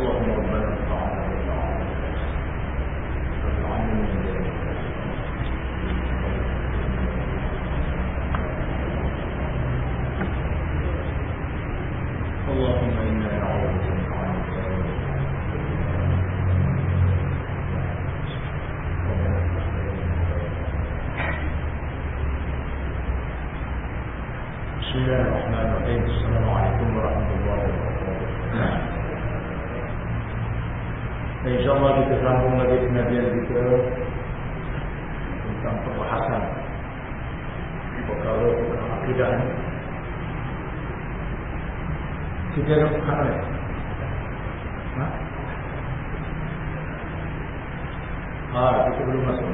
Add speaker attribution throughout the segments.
Speaker 1: اللهم ربنا انفعنا بما علمتنا واجعلنا من الذين اللهم إنا نعوذ بك من بسم الله الرحمن الرحيم. السلام عليكم ورحمة الله وبركاته. InsyaAllah kita sambung lagi pengajian kita tentang perbahasan perkara akidah ini. Kita nak apa ni? Kita belum masuk.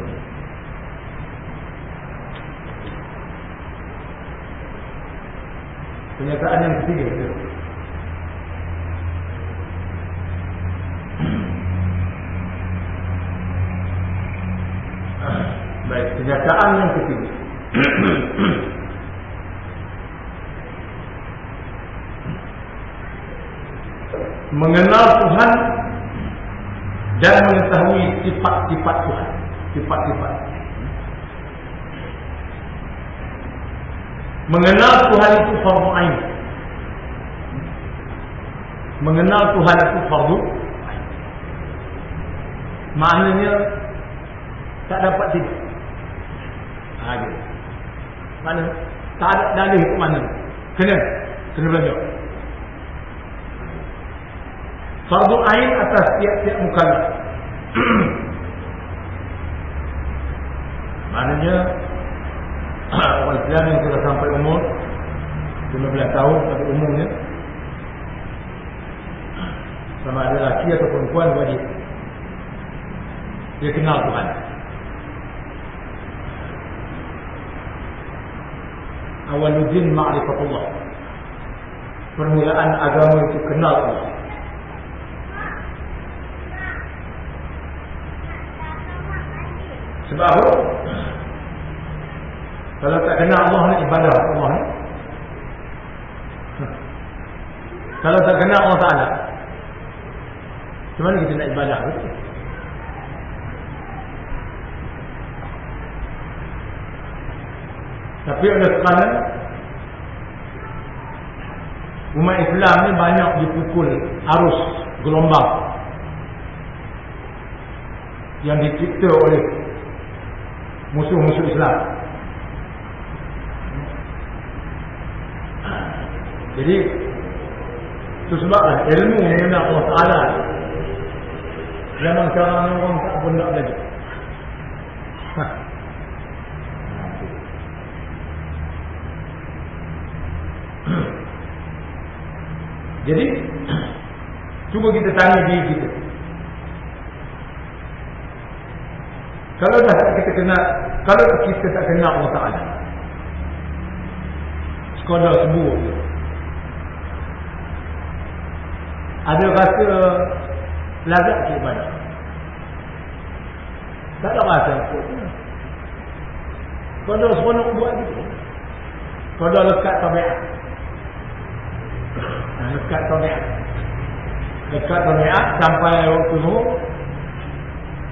Speaker 1: Pernyataan yang ketiga itu. Baik, pernyataan yang ketiga. Mengenal Tuhan dan mengetahui sifat-sifat Tuhan. Sifat-sifat. Mengenal Tuhan itu fardu ain. Mengenal Tuhan itu fardu ain. Maknanya tak dapat tidak. Gitu. Mana? Tak ada dalih ke mana? Kena belajar. Fardu ain atas tiap-tiap mukallaf. Maknanya orang Islam yang sudah sampai umur 15 tahun pada umumnya, sama ada lelaki atau perempuan, wajib dia kenal Tuhan. Awaluddin ma'rifatullah. Permulaan agama itu kenal Allah. Sebab apa? Kalau tak kenal Allah ni ibadah Allah ni. Kalau tak kenal Allah Ta'ala, macam mana kita nak ibadah? Tapi oleh kerana umat Islam ni banyak dipukul arus gelombang yang dicipta oleh musuh-musuh Islam. Jadi itu sebablah ilmu mengenal Allah Ta'ala zaman sekarang orang tak pun nak belajar. Jadi cuba kita tanya diri kita, kalau dah kita kenal, kalau kita tak kenal Allah Ta'ala, sekadar sebut, ada rasa lazat ke ibadah? Tak ada rasa apa. Sekadar seronok buat gitu. Sekadar lekat tabiat. Lekat tabiat. Lekat tabiat sampai waktu zuhur,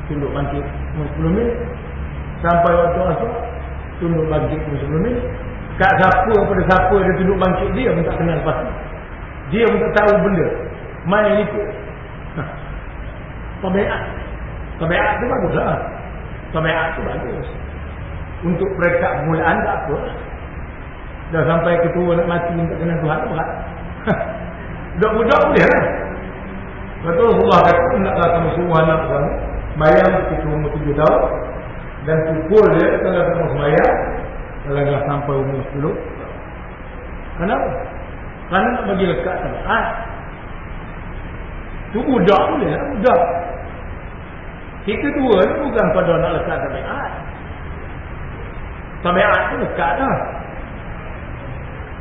Speaker 1: tunduk bangkit 10 minit. Sampai waktu asar, tunduk bangkit 10 minit. Kat siapa pada siapa dia tunduk bangkit, dia pun tak kenal pasti. Dia pun tak tahu benda. Main ikut. Tabiat. Tabiat tu baguslah. Tabiat tu bagus. Untuk peringkat permulaan tak apa. Dah sampai ketua nak mati tak kenal Tuhan tu berat. Budak-budak boleh lah. Betul Allah kata, naklah kamu semua anak kamu bayar ketika umur 7 tahun dan pukul dia kalau kamu sembahyang kalau sampai umur 10. Kenapa? Kerana nak bagi lekat tabiat. Tu budak boleh lah, budak. Kita tua ni bukan pada nak lekat tabiat. Tabiat tu lekat lah.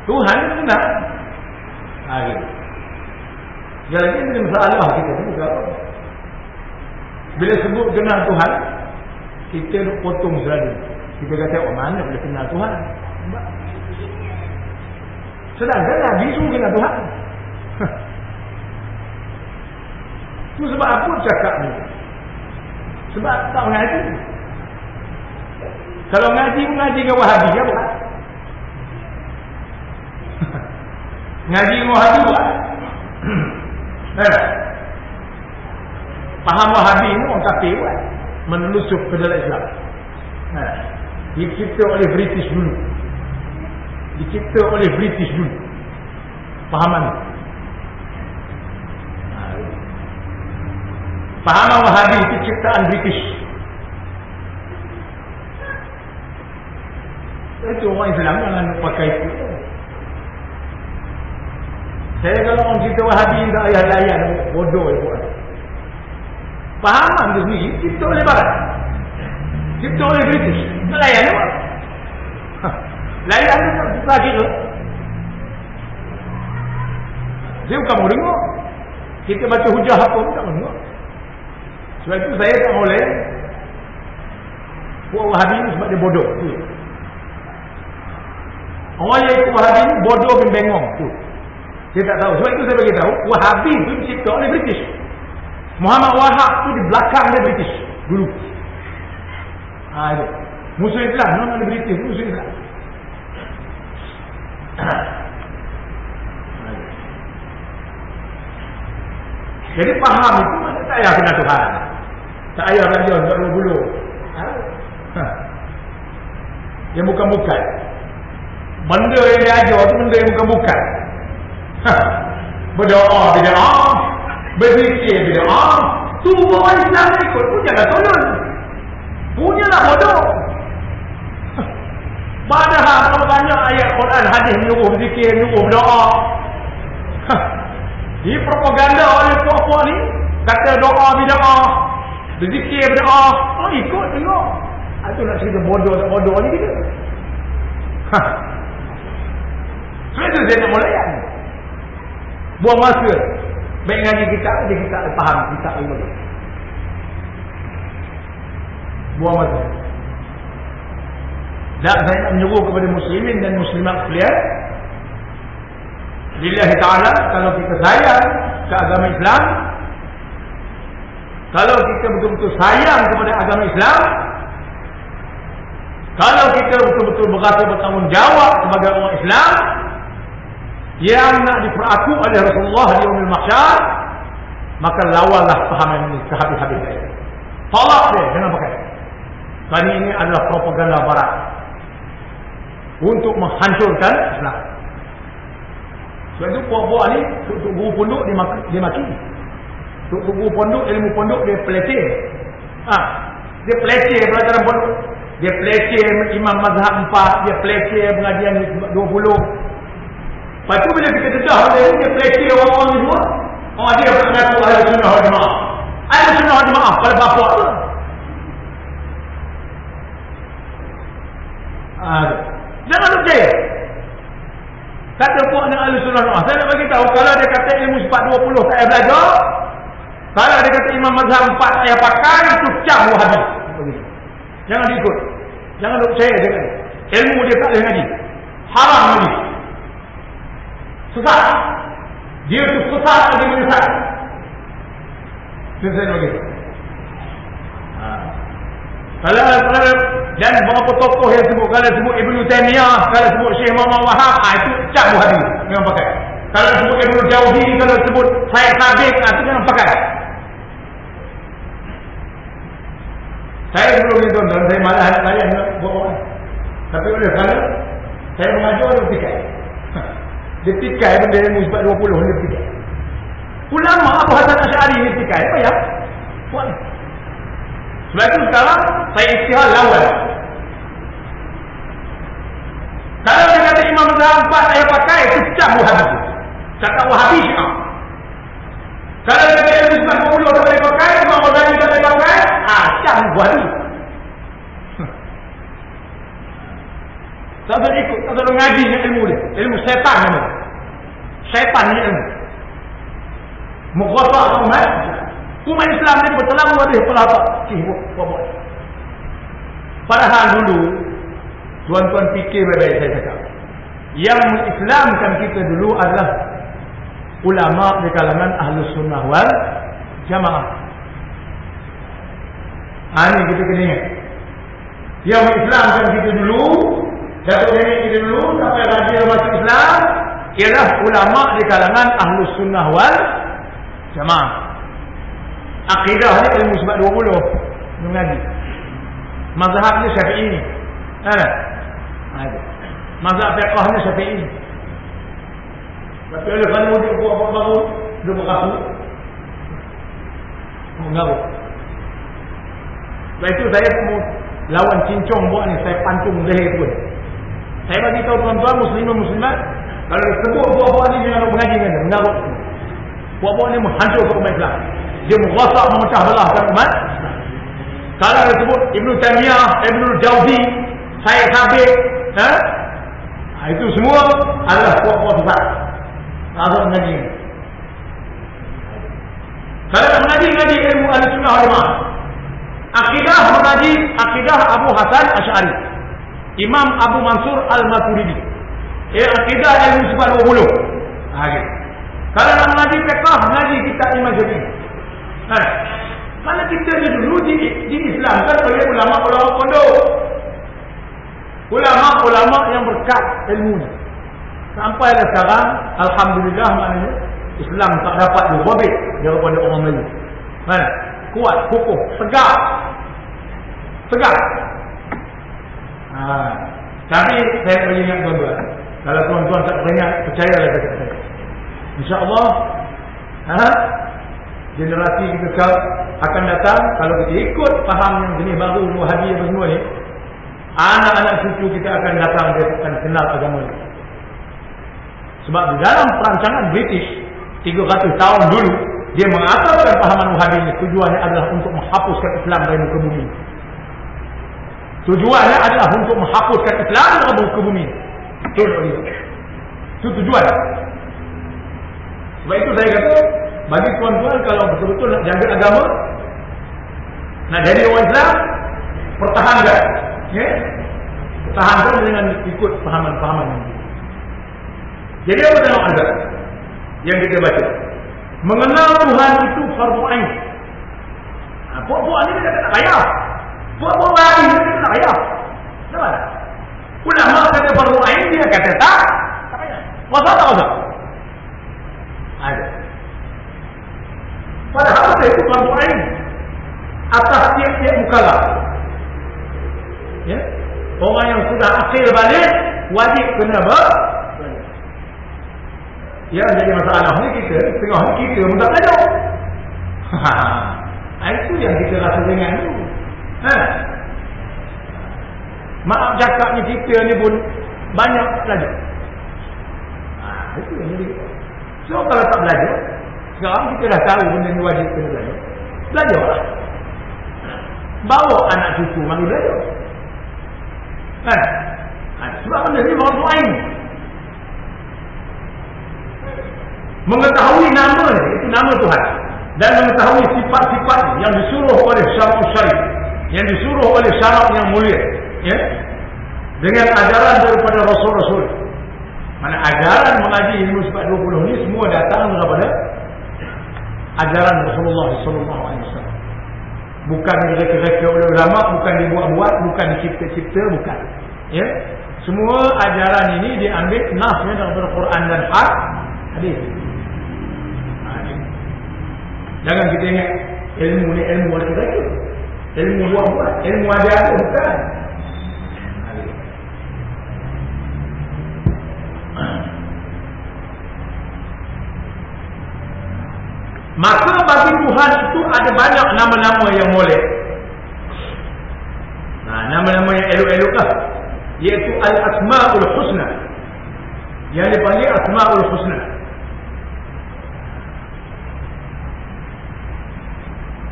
Speaker 1: Tuhan ni kenal. Gitu. Sekali lagi ini masalah kita tu juga. Bila sebut kenal Tuhan, kita nak potong selalu. Kita kata, oh mana boleh kenal Tuhan? Sedangkan Nabi suruh kenal Tuhan. Tu sebab apa cakap ni? Sebab tak mengaji. Kalau ngaji dengan Wahabi apa? Ngaji dengan Wahabi apa? Faham Wahabi ni orang kafir buat, menelusup ke dalam Islam. Dicipta oleh British dulu. Fahaman ni. Fahaman Wahabi itu ciptaan British. Itu orang Islam jangan pakai itu. Saya kalau orang cerita Wahabi tak ayah layan, bodoh je buat. Fahaman tu sendiri cipta oleh Barat, cipta oleh British. Tak layan tu. Layan tu tak kira. Dia bukan mau dengar. Kita baca hujah apa pun tak mau dengar. Sebab itu saya tak mau layan buat Wahabi ni sebab dia bodoh tu. Orang yang ikut Wahabi ni bodoh dan bengong tu. Dia tak tahu. Sebab itu saya bagi tahu Wahabi tu dicipta oleh British. Muhammad Wahab tu di belakang dia British dulu. Itu musuh Islam, non ada British, musuh Islam. Jadi faham itu mana tak payah kena Tuhan. Tak payah belajar tak bulu. Yang bukan-bukan. Benda yang dia ajar tu benda yang bukan-bukan. Berdoa bid'ah, berzikir bid'ah. Tu orang Islam ikut pun jangan tolong. Punyalah bodoh. Padahal kalau banyak ayat Quran hadis menyuruh berzikir, menyuruh berdoa. Ini propaganda oleh puak-puak ni. Kata doa bid'ah, berzikir bid'ah. Ikut tengok. Itu nak cerita bodoh tak bodoh ni kita. Sebab itu saya nak mulayan. Buang masa. Baik ngaji kita faham kita ilmu. Buang masa. Dan saya nak menyuruh kepada muslimin dan muslimat sekalian, lillahi ta'ala, kalau kita sayang ke agama Islam, kalau kita betul-betul sayang kepada agama Islam, kalau kita betul-betul berasa bertanggungjawab sebagai orang Islam yang nak diperaku oleh Rasulullah di yaumil mahsyar, maka lawanlah pahaman ini sehabis-habis saya. Tolak dia, jangan pakai. Kerana ini adalah propaganda barat untuk menghancurkan Islam. Sebab itu puak-puak ni, untuk guru pondok dia maki. Untuk guru pondok, ilmu pondok dia peleceh. Dia peleceh pelajaran pondok. Dia peleceh imam mazhab 4, dia peleceh pengajian 20. Lepas tu bila kita dedah dia peleceh orang-orang ni semua. Dia mengaku ahli sunnah wal jamaah. Ahli sunnah wal jamaah pada bapak tu. Jangan percaya. Kata puak dengan ahli sunnah wal jamaah. Saya nak bagi tahu, kalau dia kata ilmu sifat 20 tak payah belajar, kalau dia kata imam mazhab 4 tak payah pakai, itu cam Wahabi. Jangan diikut. Jangan percaya dengan dia. Ilmu dia tak boleh ngaji. Haram ngaji. Sesat. Dia tu sesat lagi menyesat. Saya nak begitu. Kalau dan beberapa tokoh yang sebut, kalau sebut Ibnu Taimiyah, kalau sebut Syekh Muhammad Wahab, itu cap Wahabi. Jangan pakai. Kalau sebut Ibnu Jauzi, kalau sebut Syekh Sabiq, itu jangan pakai. Saya belum ni tuan-tuan, saya malah anak saya nak buat orang. Tapi oleh kerana saya mengajar dia bertikai. Dia tikai benda ilmu sifat 20, dia bertikai. Ulama Abu Hasan Asy'ari ni tikai, apa ya? Buat. Sebab itu sekarang saya istihar lawan. Kalau dia kata Imam Mazhab 4 saya pakai, itu cap Wahabi. Cakap Wahabi Syiah. Kalau dia kata ilmu sifat 20 tak boleh pakai, Imam Mazhab tak boleh pakai, cap Wahabi. Tak boleh ikut, tak boleh ngaji dengan ilmu dia. Ilmu syaitan ni. Syaitan ni ilmu. Mughasah umat. Umat Islam ni bertelamu ada pelapak. Buat. Padahal dulu, tuan-tuan fikir baik-baik saya cakap. Yang mengislamkan kita dulu adalah ulama di kalangan Ahlus Sunnah wal jamaah. Ini kita kena ingat. Yang Islamkan kita dulu, datuk nenek kita dulu sampai rajin masuk Islam ialah ulama di kalangan Ahlus Sunnah wal Jamaah. Akidah ni ilmu sebab 20 mengaji. Mazhab ni Syafi'i. Ada. Mazhab fiqh ni Syafi'i. Tapi oleh kalau dia buat apa baru, dia mengaku. Mengaku. Sebab itu saya lawan cincong buat ni, saya pancung leher pun. Saya bagi tahu tuan-tuan muslimat, kalau sebut buat-buat ni jangan mengaji dengan dia, mengaku. Buat-buat ni menghancurkan umat Islam. Dia merosak, memecah belahkan umat. Kalau dia sebut Ibn Taymiyah, Ibn Jauzi, Syekh Sabit, itu semua adalah buat-buat sesat. Asal mengaji. Kalau nak mengaji ilmu Ahlussunnah wal Jamaah. Akidah mengaji akidah Abu Hasan Asy'ari, Imam Abu Mansur Al-Maturidi. Akidah ilmu sifat 20. Gitu. Kalau nak mengaji fiqh, mengaji kitab Imam Syafi'i. Mana kita ni dulu diislamkan oleh ulama-ulama pondok. Ulama-ulama yang berkat ilmu ni. Sampai sekarang alhamdulillah maknanya Islam tak dapat dirobek daripada orang Melayu. Mana? Kuat, kokoh, tegak. Tapi saya beri ingat tuan-tuan, kalau tuan-tuan tak banyak percayalah kata saya. Insya-Allah generasi kita akan datang, kalau kita ikut faham yang jenis baru Wahabi apa semua ni, anak-anak cucu kita akan datang, dia akan kenal agama ni. Sebab di dalam perancangan British 300 tahun dulu, dia mengasaskan pahaman Wahabi ini. Tujuannya adalah untuk menghapuskan Islam dari muka bumi. Tujuannya adalah untuk menghapuskan Islam dari muka bumi. Itu tujuan. Sebab itu saya kata, bagi tuan-tuan kalau betul-betul nak jaga agama, nak jadi orang Islam, pertahankan. Pertahankan dengan ikut pahaman-pahaman ini. Jadi apa tengok ada yang kita baca? Mengenal Tuhan itu fardu ain. Puak-puak ni dia kata tak payah. Puak-puak lain dia kata tak payah. Kenapa? Ulama kata fardu ain, dia kata tak payah. Masa tak masa? Ada. Padahal itu fardu ain atas tiap-tiap mukallaf. Ya? Orang yang sudah akil balik wajib kena ya, jadi masalah ni kita tengah ni kita mudah tajuk. Itu yang kita rasa ringan tu. Maaf cakapnya kita ni pun banyak belajar. Itu yang jadi. So kalau tak belajar, sekarang kita dah tahu benda ni wajib kena belajar. Belajarlah. Bawa anak cucu mari belajar. Sebab benda ni fardu ain. Mengetahui nama itu nama Tuhan, dan mengetahui sifat-sifat yang disuruh oleh syarat syar'i, yang disuruh oleh syarat yang mulia, ya, dengan ajaran daripada Rasul-Rasul. Mana ajaran mengaji ilmu sifat 20 ni semua datang daripada ajaran Rasulullah SAW. Bukan direka-reka oleh ulama, bukan dibuat-buat, bukan dicipta-cipta, bukan. Ya, semua ajaran ini diambil nasnya daripada Quran dan hadis. Jangan kita ingat ilmu ni ilmu reka-reka, ilmu buat-buat, ilmu ada bukan. Maka bagi Tuhan itu ada banyak nama-nama yang boleh. Nama-nama yang elok-elok lah, iaitu Al-Asma'ul Husna, yang dipanggil Asma'ul Husna.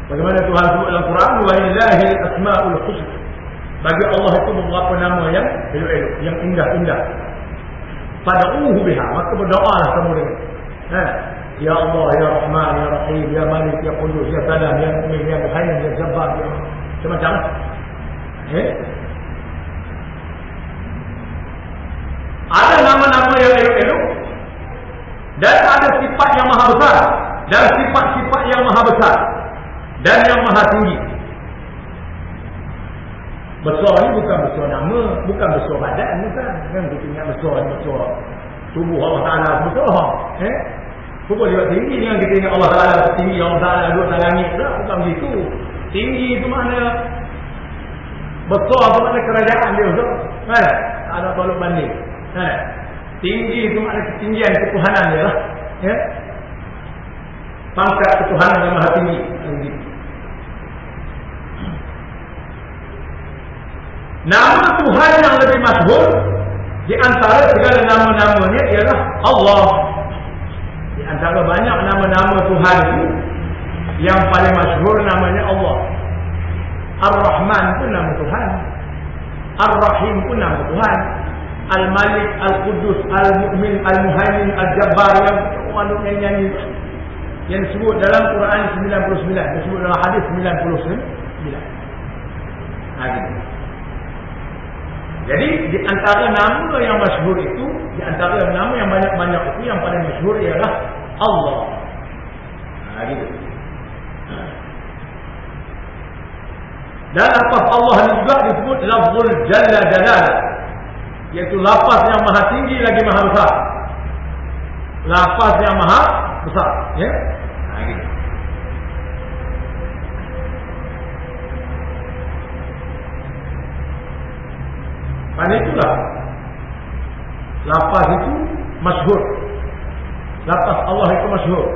Speaker 1: Bagaimana Tuhan sebut dalam Quran, walillahi al-asma'ul husna. Bagi Allah itu beberapa nama yang elok-elok, yang indah-indah. Fad'uhu biha, maka berdoalah kamu dengan. Ya Allah, ya Rahman, ya Rahim, ya Malik, ya Qudus, ya Salam, ya Mu'min, ya Muhaymin, ya Jabbar, ya macam-macam. Ada nama-nama yang elok-elok dan ada sifat yang maha besar. dan sifat-sifat yang maha besar dan yang maha tinggi. Besar ni bukan besar nama, bukan besar badan, bukan. Kan kita ingat besar tubuh Allah Ta'ala besar. Bukan juga tinggi dengan kita ingat Allah Ta'ala tinggi, Allah Ta'ala duduk dalam langit. Bukan begitu. Tinggi itu makna besar itu makna kerajaan dia besar. Kan? Tak ada tolak banding. Kan? Tinggi itu makna ketinggian ketuhanan dia lah. Ya? Pangkat ketuhanan yang maha tinggi. Nama Tuhan yang lebih masyhur di antara segala nama-namanya ialah Allah. Di antara banyak nama-nama Tuhan itu, yang paling masyhur namanya Allah. Ar-Rahman pun nama Tuhan, Ar-Rahim pun nama Tuhan, Al-Malik, Al-Qudus, Al-Mu'min, Al-Muhaimin, Al-Jabbar, yang walaupun nyanyi yang disebut dalam Quran 99, disebut dalam hadis 99. Jadi di antara nama yang masyhur itu, di antara nama yang banyak-banyak itu, yang paling masyhur ialah Allah. Gitu. Dan lafaz Allah ini juga disebut lafzul jalla jalal, iaitu lafaz yang maha tinggi lagi maha besar. Lafaz yang maha besar, ya. Gitu. Karena itulah lafaz itu masyhur. Lafaz Allah itu masyhur.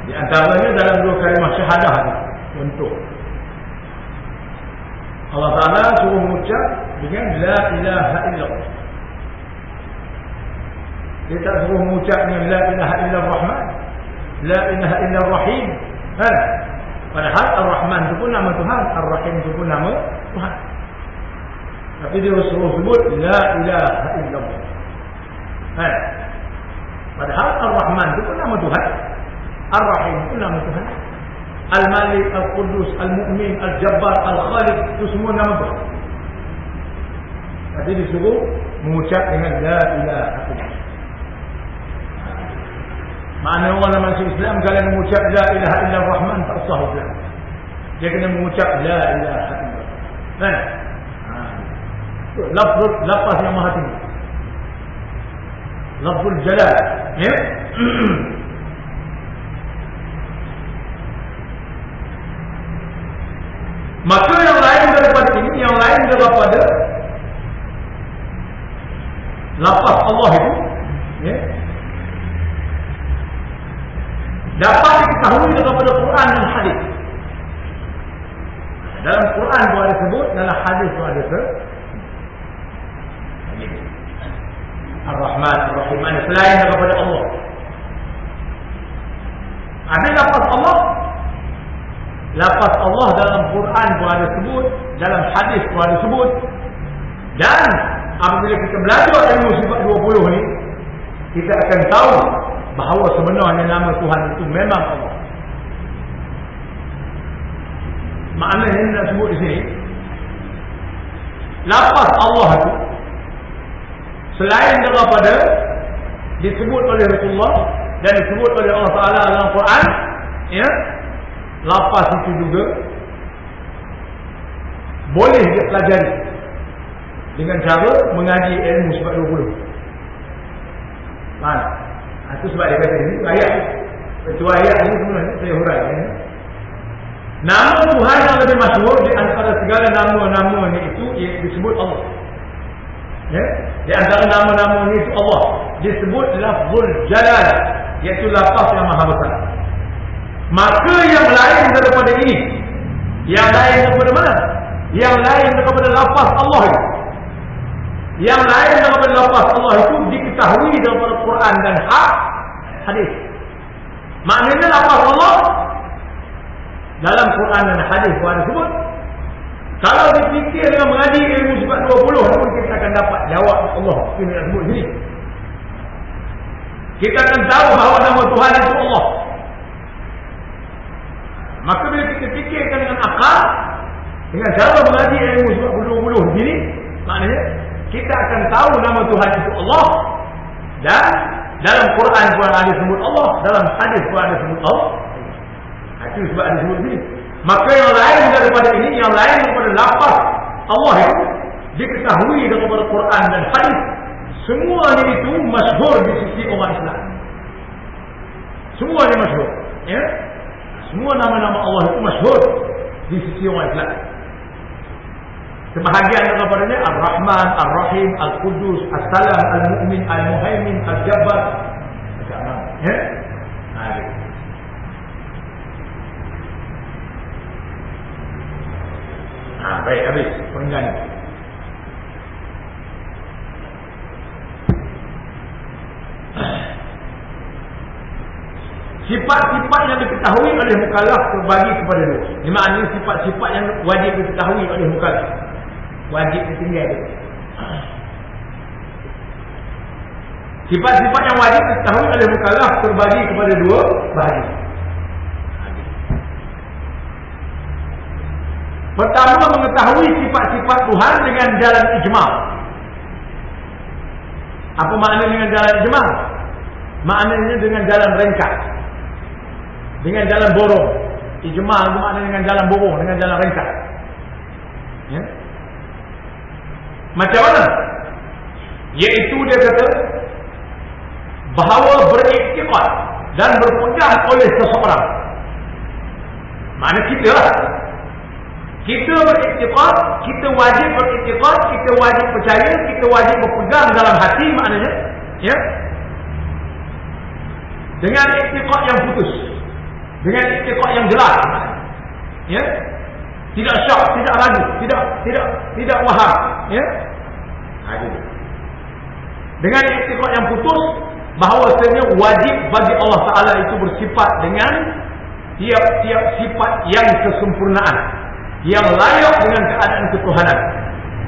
Speaker 1: Di antaranya dalam 2 kalimah syahadah untuk Allah Ta'ala suruh mengucap dengan la ilaha illallah. Dia tak suruh mengucap dengan la ilaha illallah Rahman, la ilaha illallah Rahim. Padahal Ar-Rahman itu pun nama Tuhan, Ar-Rahim itu pun nama Tuhan. Tapi dia suruh sebut la ilaha illallah. Padahal Ar-Rahman itu pun nama Tuhan, Ar-Rahim itu nama Tuhan, Al-Malik, Al-Qudus, Al-Mu'min, Al-Jabbar, Al-Khaliq, itu semua nama Tuhan. Tapi disuruh mengucap dengan la ilaha illallah. Makna orang masuk Islam kalau mengucap la ilaha illallah Rahman tak sah Islam. Dia kena mengucap la ilaha illallah. Lafaz yang maha tinggi, lafzul jalal, ya. Maka yang lain daripada ini, yang lain daripada lafaz Allah itu, ya, dapat diketahui daripada Quran dan hadis. Dalam Quran pun ada sebut, dalam hadis pun ada sebut. Ar-Rahman, Ar-Rahim, selain daripada Allah. Ada lafaz Allah. Lafaz Allah dalam Quran pun ada sebut, dalam hadis pun ada sebut. Dan apabila kita belajar ilmu sifat 20 ni, kita akan tahu bahawa sebenarnya nama Tuhan itu memang Allah. Makna yang nak sebut di sini, lafaz Allah itu selain daripada disebut oleh Rasulullah dan disebut oleh Allah Ta'ala dalam Quran, ya, lafaz itu juga boleh dipelajari dengan cara mengaji ilmu sifat 20. Itu sebab dia kata ini ayat. Ketua ayat ini sebenarnya saya huraikan, ya. Nama Tuhan yang lebih masyhur di antara segala nama-nama itu disebut Allah. Ya? Di antara nama-nama itu Allah disebut lafzul jalal, iaitu lafaz yang maha besar. Maka yang lain daripada ini, yang lain daripada mana? Yang lain daripada lafaz Allah itu, yang lain daripada lafaz Allah itu diketahui daripada Quran dan hadis. Maknanya lafaz Allah dalam Quran dan hadis pun ada sebut. Kalau dipikir dengan mengaji ilmu sifat 20, namun kita akan dapat jawab Allah ini yang sebut sini. Kita akan tahu bahawa nama Tuhan itu Allah. Maka bila kita fikirkan dengan akal, dengan cara mengaji ilmu sifat 20 sini, maknanya kita akan tahu nama Tuhan itu Allah. Dan Dalam Quran pun ada sebut Allah, dalam hadis pun ada sebut Allah. Itu sebab ada sebut ini. Maka yang lain daripada ini, yang lain daripada lafaz Allah itu diketahui daripada Quran dan hadis. Semuanya itu masyhur di sisi umat Islam. Semuanya masyhur, ya. Semua nama-nama Allah itu masyhur di sisi umat Islam. Sebahagian daripadanya Ar-Rahman, Ar-Rahim, Al-Qudus, As-Salam, Al-Mu'min, Al-Muhaimin, Al-Jabbar. Macam-macam, ya. Baik, habis perenggan. Sifat-sifat yang diketahui oleh mukallaf terbagi kepada dua. Ini maknanya sifat-sifat yang wajib diketahui oleh mukallaf. Wajib ditinggal. Sifat-sifat yang wajib diketahui oleh mukallaf terbagi kepada dua bahagian. Pertama, mengetahui sifat-sifat Tuhan dengan jalan ijma'. Apa makna dengan jalan ijma'? Maknanya dengan jalan rengkat, dengan jalan borong. Ijma' itu maknanya dengan jalan borong, dengan jalan rengkat, ya? Macam mana? Iaitu dia kata bahawa beriktikad dan berpegang oleh seseorang. Mana kita lah. Kita beriktikad, kita wajib beriktikad, kita wajib percaya, kita wajib berpegang dalam hati, maknanya, ya, dengan iktikad yang putus, dengan iktikad yang jelas, ya, tidak syak, tidak ragu, tidak waham, ya. Dengan iktikad yang putus bahawasanya wajib bagi Allah Taala itu bersifat dengan tiap-tiap sifat yang kesempurnaan, yang layak dengan keadaan ketuhanan,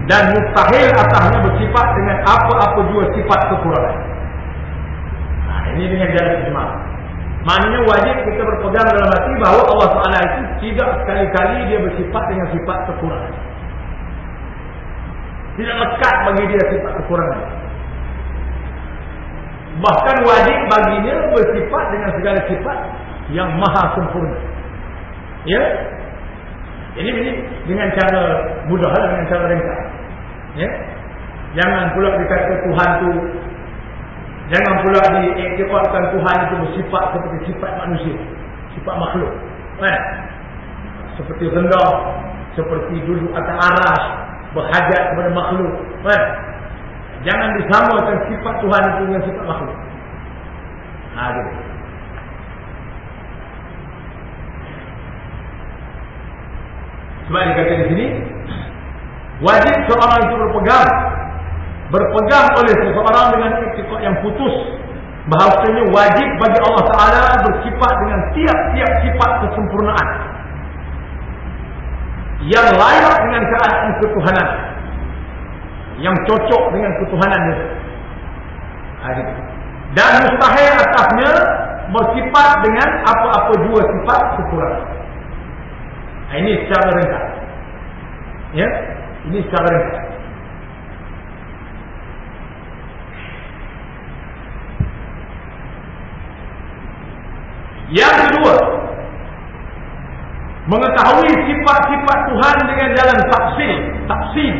Speaker 1: dan mustahil atasnya bersifat dengan apa-apa jua sifat kekurangan. Ini dengan jalan ijma'. Maknanya wajib kita berpegang dalam hati bahawa Allah Taala itu tidak sekali-kali dia bersifat dengan sifat kekurangan. Tidak lekat bagi dia sifat kekurangan. Bahkan wajib baginya bersifat dengan segala sifat yang maha sempurna. Ya? Ini dengan cara mudah, dengan cara ringkas. Ya? Jangan pula dikata Tuhan tu, jangan pula diiktikadkan Tuhan itu bersifat seperti sifat manusia, sifat makhluk. Seperti rendah, seperti duduk atas aras, berhajat kepada makhluk. Jangan disamakan sifat Tuhan itu dengan sifat makhluk. Sebab dikata di sini, wajib seorang itu berpegang oleh seseorang dengan iktikad yang putus, bahawasanya wajib bagi Allah Taala bersifat dengan tiap-tiap sifat kesempurnaan yang layak dengan keadaan ketuhanan, yang cocok dengan ketuhanan itu, dan mustahil atasnya bersifat dengan apa-apa jua sifat kekurangan. Ini secara ringkas, ya, ini secara ringkas. Yang kedua, mengetahui sifat-sifat Tuhan dengan jalan tafsir.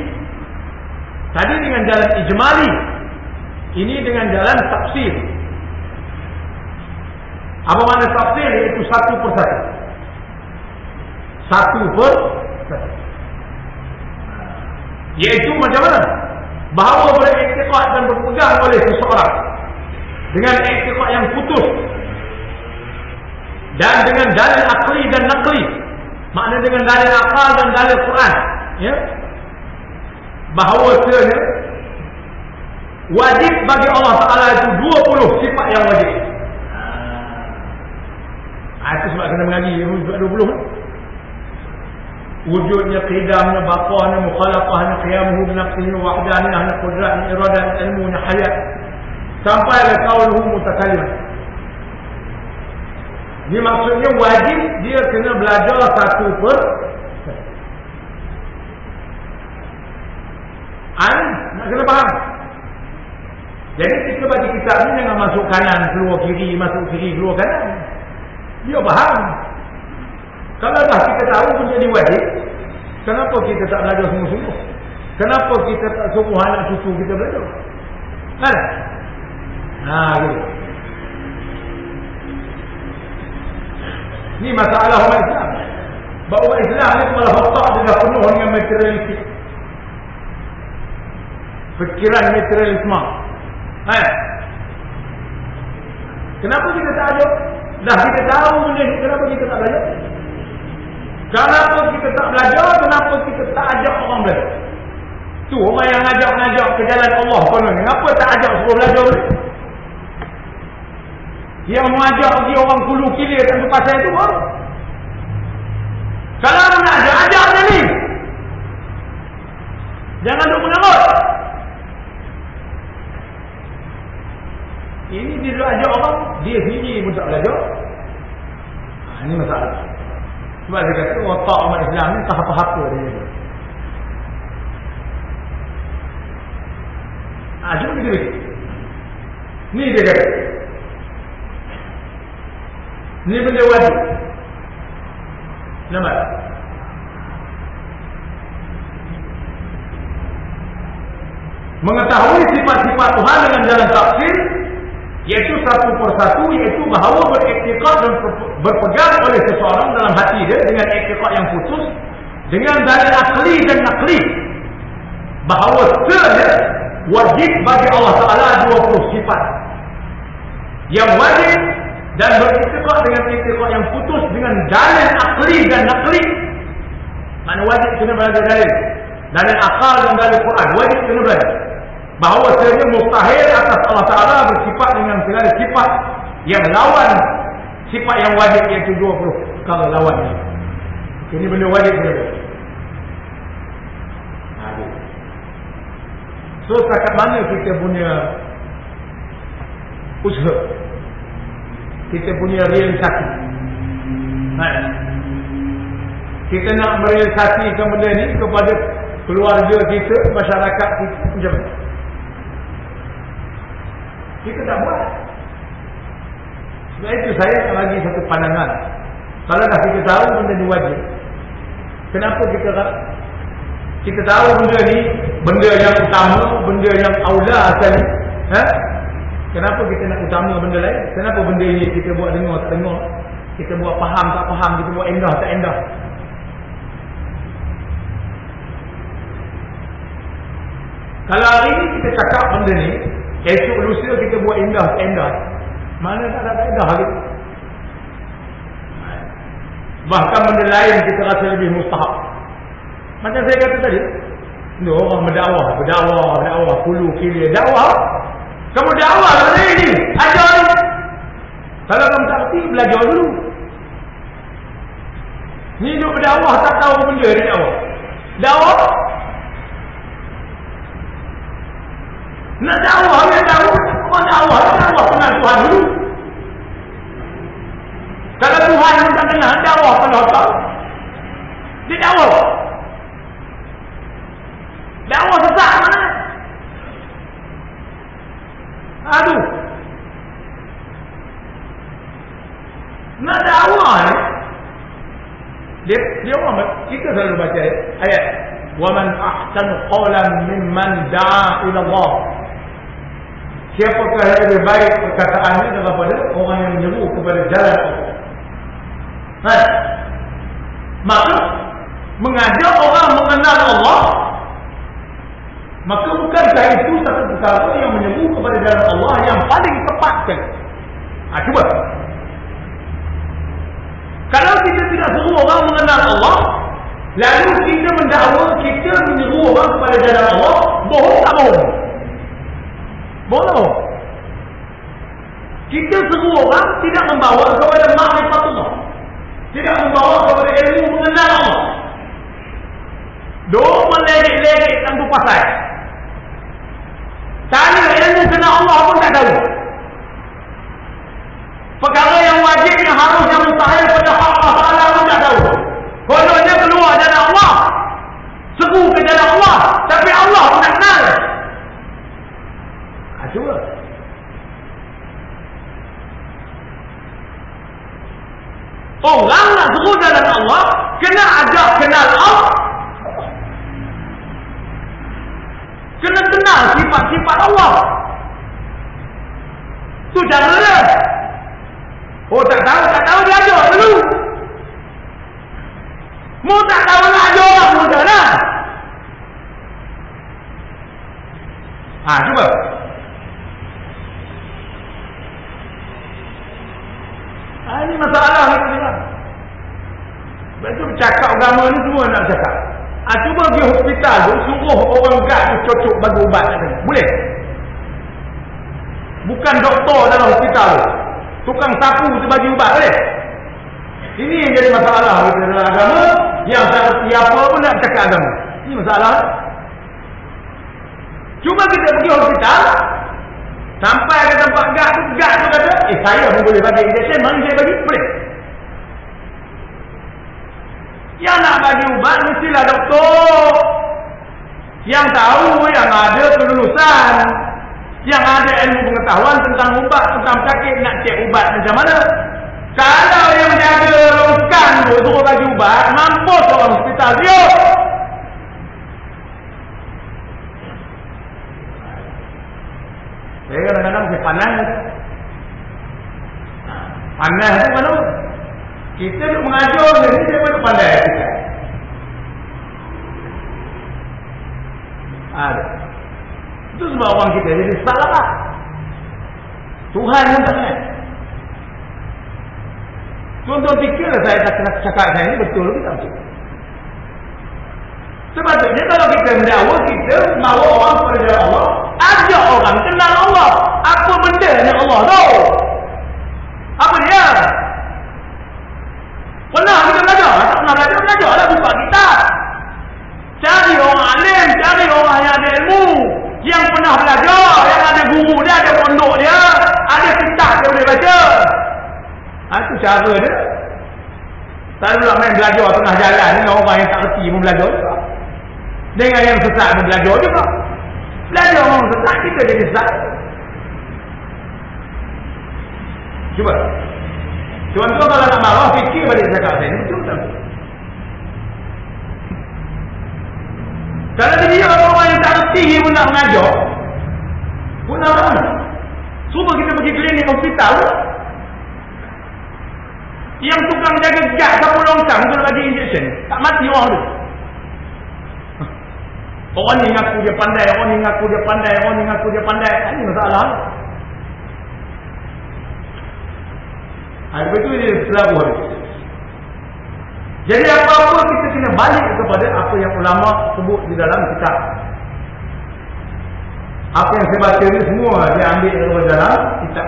Speaker 1: Tadi dengan jalan ijmali, ini dengan jalan tafsir. Apa makna tafsir? Iaitu satu persatu. Satu persatu. Iaitu macam mana? Bahawa beriktikad dan berpegang oleh seseorang dengan iktikad yang putus, dan dengan dalil akli dan nakli, maknanya dengan dalil akal dan dalil Quran, ya, bahawasanya wajib bagi Allah Taala itu 20 sifat yang wajib. Itu sebab kena mengaji 20. Wujudnya, qidamnya, baqahnya, mukhalaqahnya, qiyamuhu binafsihi, wahdaniyahnya, qudratnya, iradahnya, ilmunya, hayat, sampai ke qauluhu mutakalliman. Ini maksudnya wajib dia kena belajar satu per. Nak kena faham. Jadi kita baca kitab ni jangan masuk kanan keluar kiri, masuk kiri keluar kanan. Dia faham. Kalau dah kita tahu menjadi wajib, kenapa kita tak belajar sungguh-sungguh? Kenapa kita tak suruh anak cucu kita belajar? Kan? Gitu. Ni masalah umat Islam. Bahawa Islam ni malah otak dia dah penuh dengan materialistik. Fikiran materialisme. Kenapa kita tak ajak? Dah kita tahu benda ni, kenapa kita tak belajar? Kenapa kita tak belajar? Kenapa kita tak ajak orang belajar? Tu orang yang ngajak ke jalan Allah konon. Kenapa tak ajak suruh belajar ni? Yang mengajak pergi orang kulu kilir tanpa pasal itu baru. Kalau nak ajak dia ni. Jangan duk menanggut. Ini dia duk ajak orang, dia sendiri pun tak belajar. Ini masalah. Sebab dia kata otak umat Islam ni tak apa-apa dia. Cuma kita fikir. Ni dia kata. Ni benda wajib. Nampak? Mengetahui sifat-sifat Tuhan dengan jalan tafsir, iaitu satu persatu, iaitu bahawa beriktikad dan berpegang oleh seseorang dalam hati dia dengan iktikad yang khusus, dengan dalil akli dan nakli, bahawa sebenarnya wajib bagi Allah Ta'ala 20 sifat yang wajib dan beriktikad dengan iktikad yang putus dengan dalil akli dan nakli. Mana wajib kena belajar dalil akal dan dalil Quran, wajib kena belajar bahawa sebenarnya mustahil atas Allah Ta'ala bersifat dengan segala sifat yang lawan sifat yang wajib, iaitu 20 kalau lawannya. Ini benda wajib kena belajar. So setakat mana kita punya usaha, kita punya realisasi, kita nak merealisasikan benda ni kepada keluarga kita, masyarakat kita, macam mana? Kita tak buat. Sebab itu saya nak bagi satu pandangan. Kalau dah kita tahu benda ni wajib, kenapa kita tahu benda ni benda yang utama, benda yang aula sekali, kenapa kita nak utama benda lain? Kenapa benda ini kita buat dengar tak dengar, kita buat faham tak faham, kita buat endah tak endah? Kalau hari ni kita cakap benda ni, esok lusa kita buat endah tak endah, mana tak ada endah hari. Bahkan benda lain kita rasa lebih mustahab. Macam saya kata tadi, ni orang berdakwah, hulu kiri dakwah. Kamu dakwah benda ni, ajar ni. Kalau kamu tak kerti, belajar dulu. Ni duk berdakwah tak tahu benda dia dakwah. Dakwah. Nak dakwah dia tahu, orang dakwah kenal Tuhan dulu. Kalau Tuhan pun tak kenal, dakwah kalau tahu. Dia dakwah. Dakwah sesat mana? Aduh. Nak dakwah ni, dia orang, kita selalu baca ayat wa man ahsanu qawlan mimman da'a ila Allah. Siapakah yang lebih baik perkataannya daripada orang yang menyeru kepada jalan Allah? Maka mengajak orang mengenal Allah, maka bukankah itu satu perkara yang menyeru kepada jalan Allah yang paling tepat sekali? Cuba. Kalau kita tidak suruh orang mengenal Allah, lalu kita mendakwa kita menyeru orang kepada jalan Allah, bohong tak bohong? Bohong. Kita seru orang tidak membawa kepada ma'rifatullah, tidak membawa kepada ilmu mengenal Allah. Duk melerik-lerik tanpa pasal. Tanya ilmu kenal Allah pun tak tahu. Perkara yang wajib, yang harus, yang mustahil pada hak Allah Ta'ala pun tak tahu. Kononnya keluar jalan Allah, seru ke jalan Allah, tapi Allah pun tak kenal. Cuba Orang nak seru dalam Allah, kena ajak kenal Allah. Kena kenal sifat-sifat Allah. Tu cara dia. Oh tak tahu dia ajak dulu. Mu tak tahu nak ajak orang muda dah. Cuba. Ini masalah ni kita. Betul cakap agama ni semua nak cakap. Cuba pergi hospital tu, suruh orang gad tu cocok bagi ubat tadi. Boleh? Bukan doktor dalam hospital tu. Tukang sapu tu bagi ubat boleh? Ini yang jadi masalah kita dalam agama. Yang tak reti apa pun nak cakap agama. Ini masalah. Cuba kita pergi hospital, sampai ke tempat gad tu kata, saya pun boleh bagi injection, mana saya bagi? Boleh. Yang nak bagi ubat mestilah doktor yang tahu, yang ada kelulusan, yang ada ilmu pengetahuan tentang ubat, tentang sakit, nak cek ubat macam mana. Kalau yang menjaga longkan tu suruh bagi ubat, mampus orang hospital dia. Saya kadang-kadang saya panas. Panas tu mana? Kita duk mengajar ni, dia pun pandai kita. Itu sebab orang kita jadi salah. Tuhan yang tak ingat. Tuan-tuan fikirlah saya cakap saya ni betul ke tak betul? Sepatutnya kalau kita mendakwa, kita bawa orang kepada Allah, ajak orang kenal Allah. Apa benda yang Allah tahu? Apa dia? Pernah kita belajar? Tak pernah belajar lah, buka kitab. Cari orang alim, cari orang yang ada ilmu, yang pernah belajar, yang ada guru dia, ada pondok dia, ada kitab dia boleh baca. Itu cara dia. Tak pula main belajar tengah jalan dengan orang yang tak reti pun belajar juga. Dengan yang sesat pun belajar juga. Belajar orang sesat, kita jadi sesat. Cuba. Tuan-tuan kalau nak marah, fikir balik cakap saya ni betul tak? Kalau dia orang yang tak reti pun nak mengajar, pun nak mana? Cuba kita pergi klinik hospital, yang tukang jaga gad sapu longkang tu bagi injection, tak mati orang tu. Orang ni ngaku dia pandai, orang ni ngaku dia pandai, orang ni ngaku dia pandai. Ini masalah. Betul dia selalu. Jadi apa-apa kita kena balik kepada apa yang ulama sebut di dalam kitab. Apa yang saya baca ni semua dia ambil dari dalam kitab.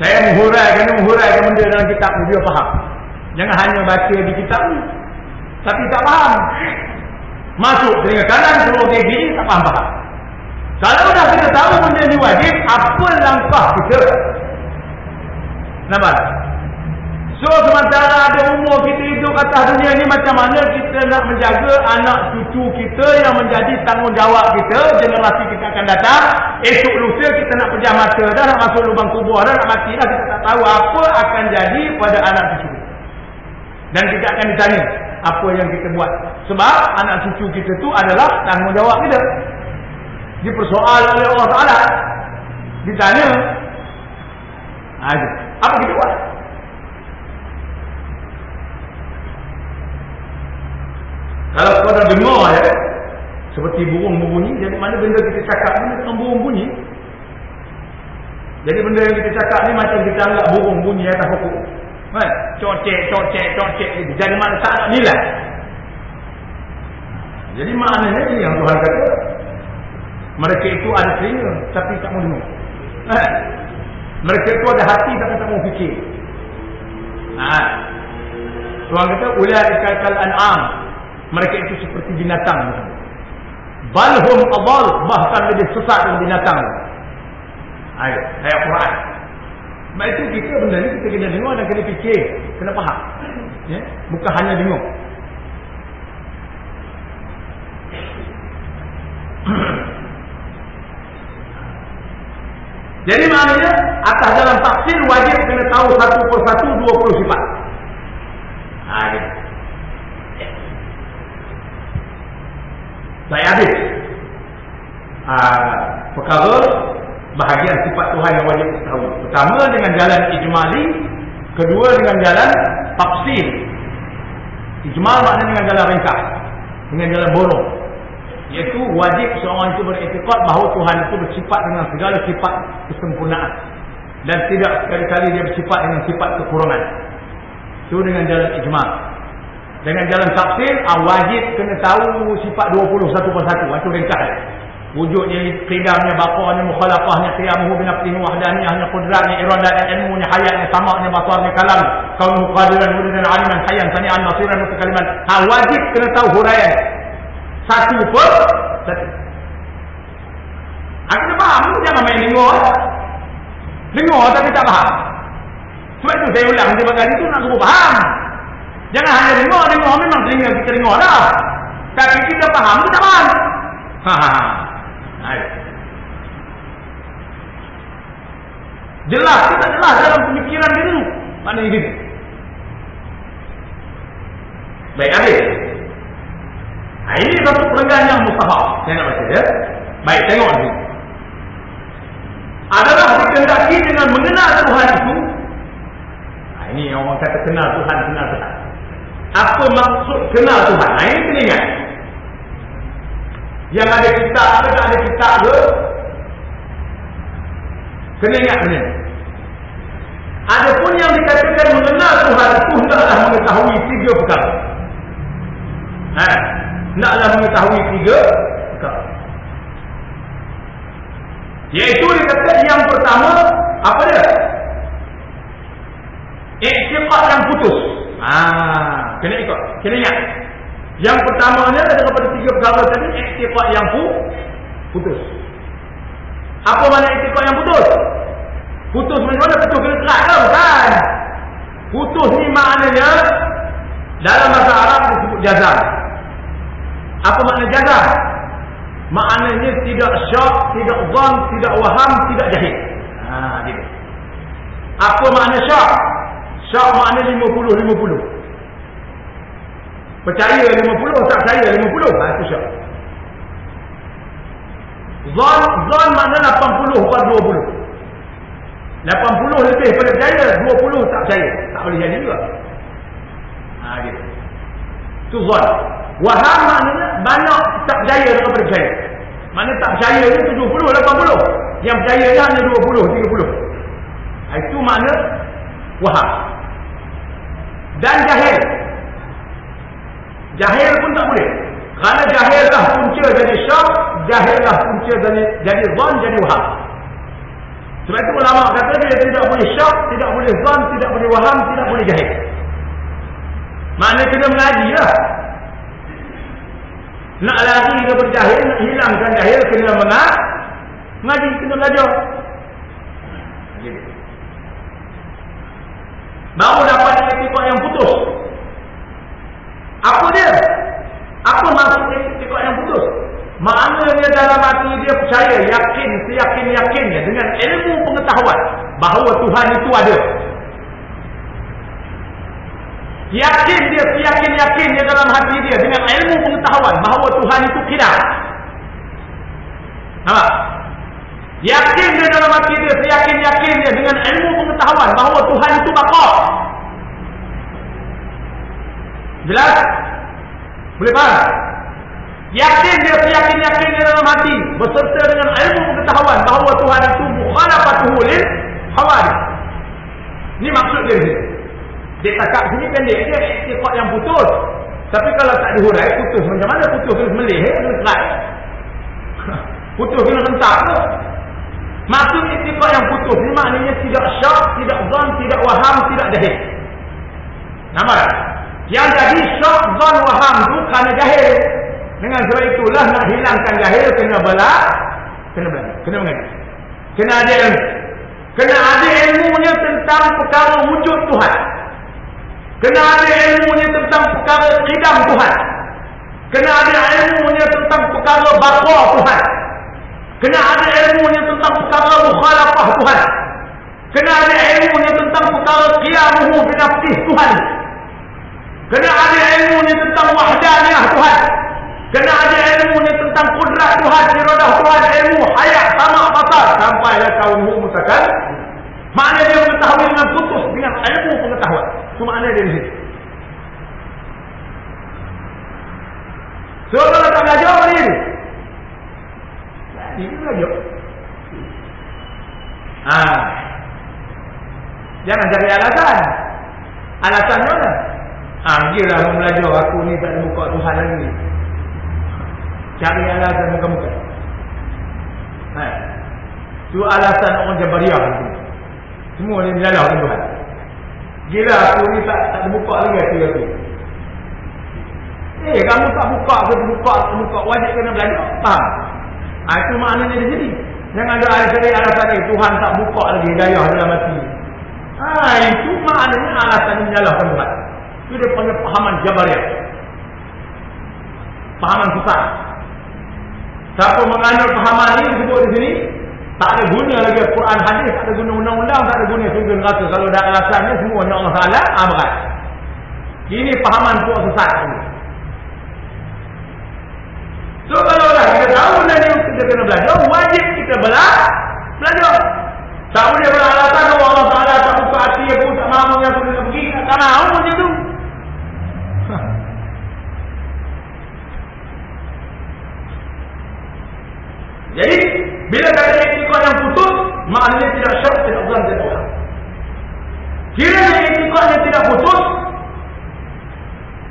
Speaker 1: Saya menghuraikan benda dalam kitab ni, dia faham. Jangan hanya baca di kitab ni tapi tak faham. Masuk telinga kanan, keluar ke kiri, tak faham-faham. Kalau dah kita tahu benda ni wajib, apa langkah kita? Nampak? So sementara ada umur kita hidup atas dunia ni, macam mana kita nak menjaga anak cucu kita yang menjadi tanggungjawab kita, generasi kita akan datang. Esok lusa kita nak pejam mata dah, nak masuk lubang kubur dah, nak mati dah, kita tak tahu apa akan jadi pada anak cucu. Dan kita akan ditanya apa yang kita buat. Sebab anak cucu kita tu adalah tanggungjawab kita. Dipersoal oleh Allah Ta'ala, ditanya, apa kita buat? Kalau kau dah dengar seperti burung berbunyi, jadi mana benda kita cakap ni macam burung bunyi. Jadi benda yang kita cakap ni macam kita anggap burung bunyi atas pokok. Kan? Cocek gitu. Jadi mana tak nak nilai. Jadi maknanya ini yang Tuhan kata. Mereka itu ada telinga tapi tak mau dengar. Mereka itu ada hati tapi tak mau fikir. Tuhan kata ulaika kal an'am. Mereka itu seperti binatang. Balhum adall, bahkan lebih sesat dari binatang. Ayat Quran. Sebab itu kita benda ni kita kena dengar dan kena fikir, kena faham. Ya? Bukan hanya dengar. Jadi maknanya atas dalam tafsir wajib kena tahu satu persatu 20 sifat. Gitu. Saya habis perkara bahagian sifat Tuhan yang wajib kita tahu. Pertama dengan jalan ijmali, kedua dengan jalan tafsir. Ijmal maknanya dengan jalan ringkas, dengan jalan borong, iaitu wajib seorang itu beriktikad bahawa Tuhan itu bersifat dengan segala sifat kesempurnaan dan tidak sekali-kali dia bersifat dengan sifat kekurangan. Itu dengan jalan ijmal. Dengan jalan tafsir, wajib kena tahu sifat 20 satu persatu. Itu ringkas. Wujudnya, qidamnya, baqa'nya, mukhalafahnya, qiyamuhu binafsihi, wahdaniyahnya, qudratnya, iradatnya, ilmunya, hayatnya, sama'nya, basarnya, kalam, kaunuhu qadiran, wujudan, aliman, hayyan, sani'an, basiran, mutakaliman. Wajib kena tahu huraian satu per satu. Kita faham, jangan main dengar. Dengar tapi tak faham. Sebab itu saya ulang tiba kali itu nak suruh faham. Jangan hanya dengar memang telinga kita dengar dah. Tapi kita faham, kita faham. Jelas, kita jelas dalam pemikiran kita tu. Maknanya gitu. Baik, habis. Ini satu perenggan yang mustahab. Saya nak baca ya. Baik, tengok ni. Adalah dikehendaki dengan mengenal Tuhan itu. Ini yang orang kata kenal Tuhan, kenal Tuhan. Apa maksud kenal Tuhan? Ini kena ingat. Yang ada kitab ke tak ada kitab ke, kena ingat benda. Adapun yang dikatakan mengenal Tuhan itu hendaklah mengetahui 3 perkara. Hendaklah mengetahui 3 perkara. Iaitu dikatakan yang pertama, apa dia? I'tiqad yang putus. Kena ikut, kena ingat. Yang pertamanya daripada 3 perkara tadi, i'tiqad yang putus. Apa makna i'tiqad yang putus? Putus mana? Putus kena kerat ke? Bukan. Putus ni maknanya dalam bahasa Arab disebut jazam. Apa makna jazam? Maknanya tidak syak, tidak zan, tidak waham, tidak jahil. Gitu. Apa makna syak? Syak makna 50-50. Percaya 50, tak percaya 50. Itu syak. Zan makna 80/20. 80 lebih pada percaya, 20 tak percaya. Tak boleh jadi juga. Gitu. Itu zan. Waham maknanya banyak tak percaya dengan percaya. Maknanya tak percaya ni 70-80. Yang percaya ni hanya 20-30. Itu makna waham. Dan jahil. Jahil pun tak boleh. Kerana jahil lah punca jadi syak, jahil lah punca jadi zan, jadi waham. Sebab itu ulama kata dia tidak boleh syak, tidak boleh zan, tidak boleh waham, tidak boleh jahil. Maknanya kena mengaji lah. Nak lari daripada jahil, nak hilangkan jahil, kena mengaji, kena belajar. Baru dapat i'tiqad yang putus. Apa dia? Apa maksud i'tiqad yang putus? Maknanya dalam hati dia percaya, yakin, seyakin-yakinnya dengan ilmu pengetahuan bahawa Tuhan itu ada. Yakin dia, seyakin-yakinnya dalam hati dia dengan ilmu pengetahuan bahawa Tuhan itu qidam. Nampak? Yakin dia dalam hati dia, seyakin-yakinnya dengan ilmu pengetahuan bahawa Tuhan itu baqa. Jelas? Boleh faham? Yakin dia, seyakin-yakinnya dalam hati beserta dengan ilmu pengetahuan bahawa Tuhan itu mukhalafatuhu lil hawadith. Ini maksud dia ni. Dia cakap sini pendek dia, i'tiqad yang putus. Tapi kalau tak dihurai, putus macam mana? Putus kena melih, kena kerat. Putus kena rentak tu. Maksud i'tiqad yang putus ni maknanya tidak syak, tidak zan, tidak waham, tidak jahil. Nampak? Yang jadi syak, zan, waham tu kerana jahil. Dengan sebab itulah nak hilangkan jahil kena belajar, kena mengaji. Kena ada ilmu. Kena ada ilmunya tentang perkara wujud Tuhan. Kena ada ilmunya tentang perkara qidam Tuhan. Kena ada ilmunya tentang perkara baqa Tuhan. Kena ada ilmunya tentang perkara mukhalafah Tuhan. Kena ada ilmunya tentang perkara qiyamuhu bi nafsih Tuhan. Kena ada ilmunya tentang wahdaniyah Tuhan. Kena ada ilmunya tentang kudrat Tuhan, iradah Tuhan, ilmu hayat sama basar sampailah kaunuhu mutakan. Maknanya dia mengetahui dengan putus dengan ilmu pengetahuan. Itu makna dia di situ. So kalau tak belajar apa dia? Dia belajar. Jangan cari alasan. Alasannya mana? Gila mau belajar aku ni tak ada muka Tuhan lagi. Cari alasan muka-muka. Itu alasan orang Jabariyah tu. Semua ni menyalah Tuhan. Gila aku ni tak ada muka lagi aku. Kamu tak buka ke buka wajib kena belajar. Faham? Itu maknanya di sini. Jangan ada alasan Tuhan tak buka lagi hidayah dalam hati. Itu maknanya alasan menyalahkan Tuhan. Itu dia panggil pahaman Jabariyah. Pahaman susah. Siapa menganut pahaman ini disebut di sini, tak ada guna lagi Quran hadis, tak ada guna undang-undang, tak ada guna surga neraka. Kalau dah alasannya semuanya Allah Taala berat. Ini pahaman tu sesat. So kalau dah kita tahu nanti kita kena belajar, wajib kita belajar. Tak boleh beralasan Allah Taala tak buka hati aku, tak mahu aku nak pergi, tak mahu macam tu. Jadi bila kata iktikad yang putus, maknanya tidak syak, tidak zan, tidak waham. Kiranya iktikad yang tidak putus,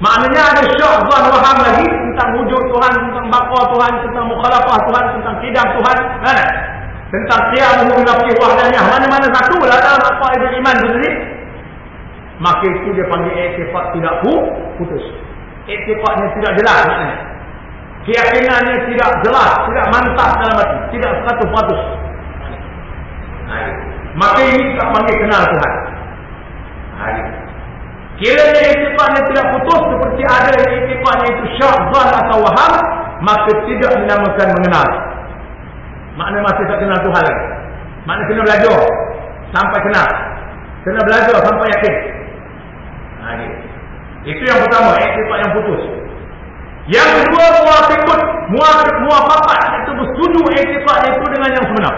Speaker 1: maknanya ada syak, zan, waham lagi tentang wujud Tuhan, tentang baqa Tuhan, tentang mukhalafah Tuhan, tentang qidam Tuhan, tentang qiyamuhu bi nafsihi wahdaniyah. Mana-mana satu lah dalam apa itu iman itu sendiri. Maka itu dia panggil iktikad tidak putus. Iktikadnya tidak jelas maknanya. Keyakinannya tidak jelas, tidak mantap dalam hati, tidak 100%. Maka ini tak panggil kenal Tuhan. Kiranya iktikadnya tidak putus seperti ada iktikadnya itu syak, zan atau waham, maka tidak dinamakan mengenal. Makna masih tak kenal Tuhan lagi. Makna kena belajar sampai kenal. Kena belajar sampai yakin. Itu yang pertama, iktikad yang putus. Yang kedua, muwafaqat, itu bersetuju iktikad itu dengan yang sebenar.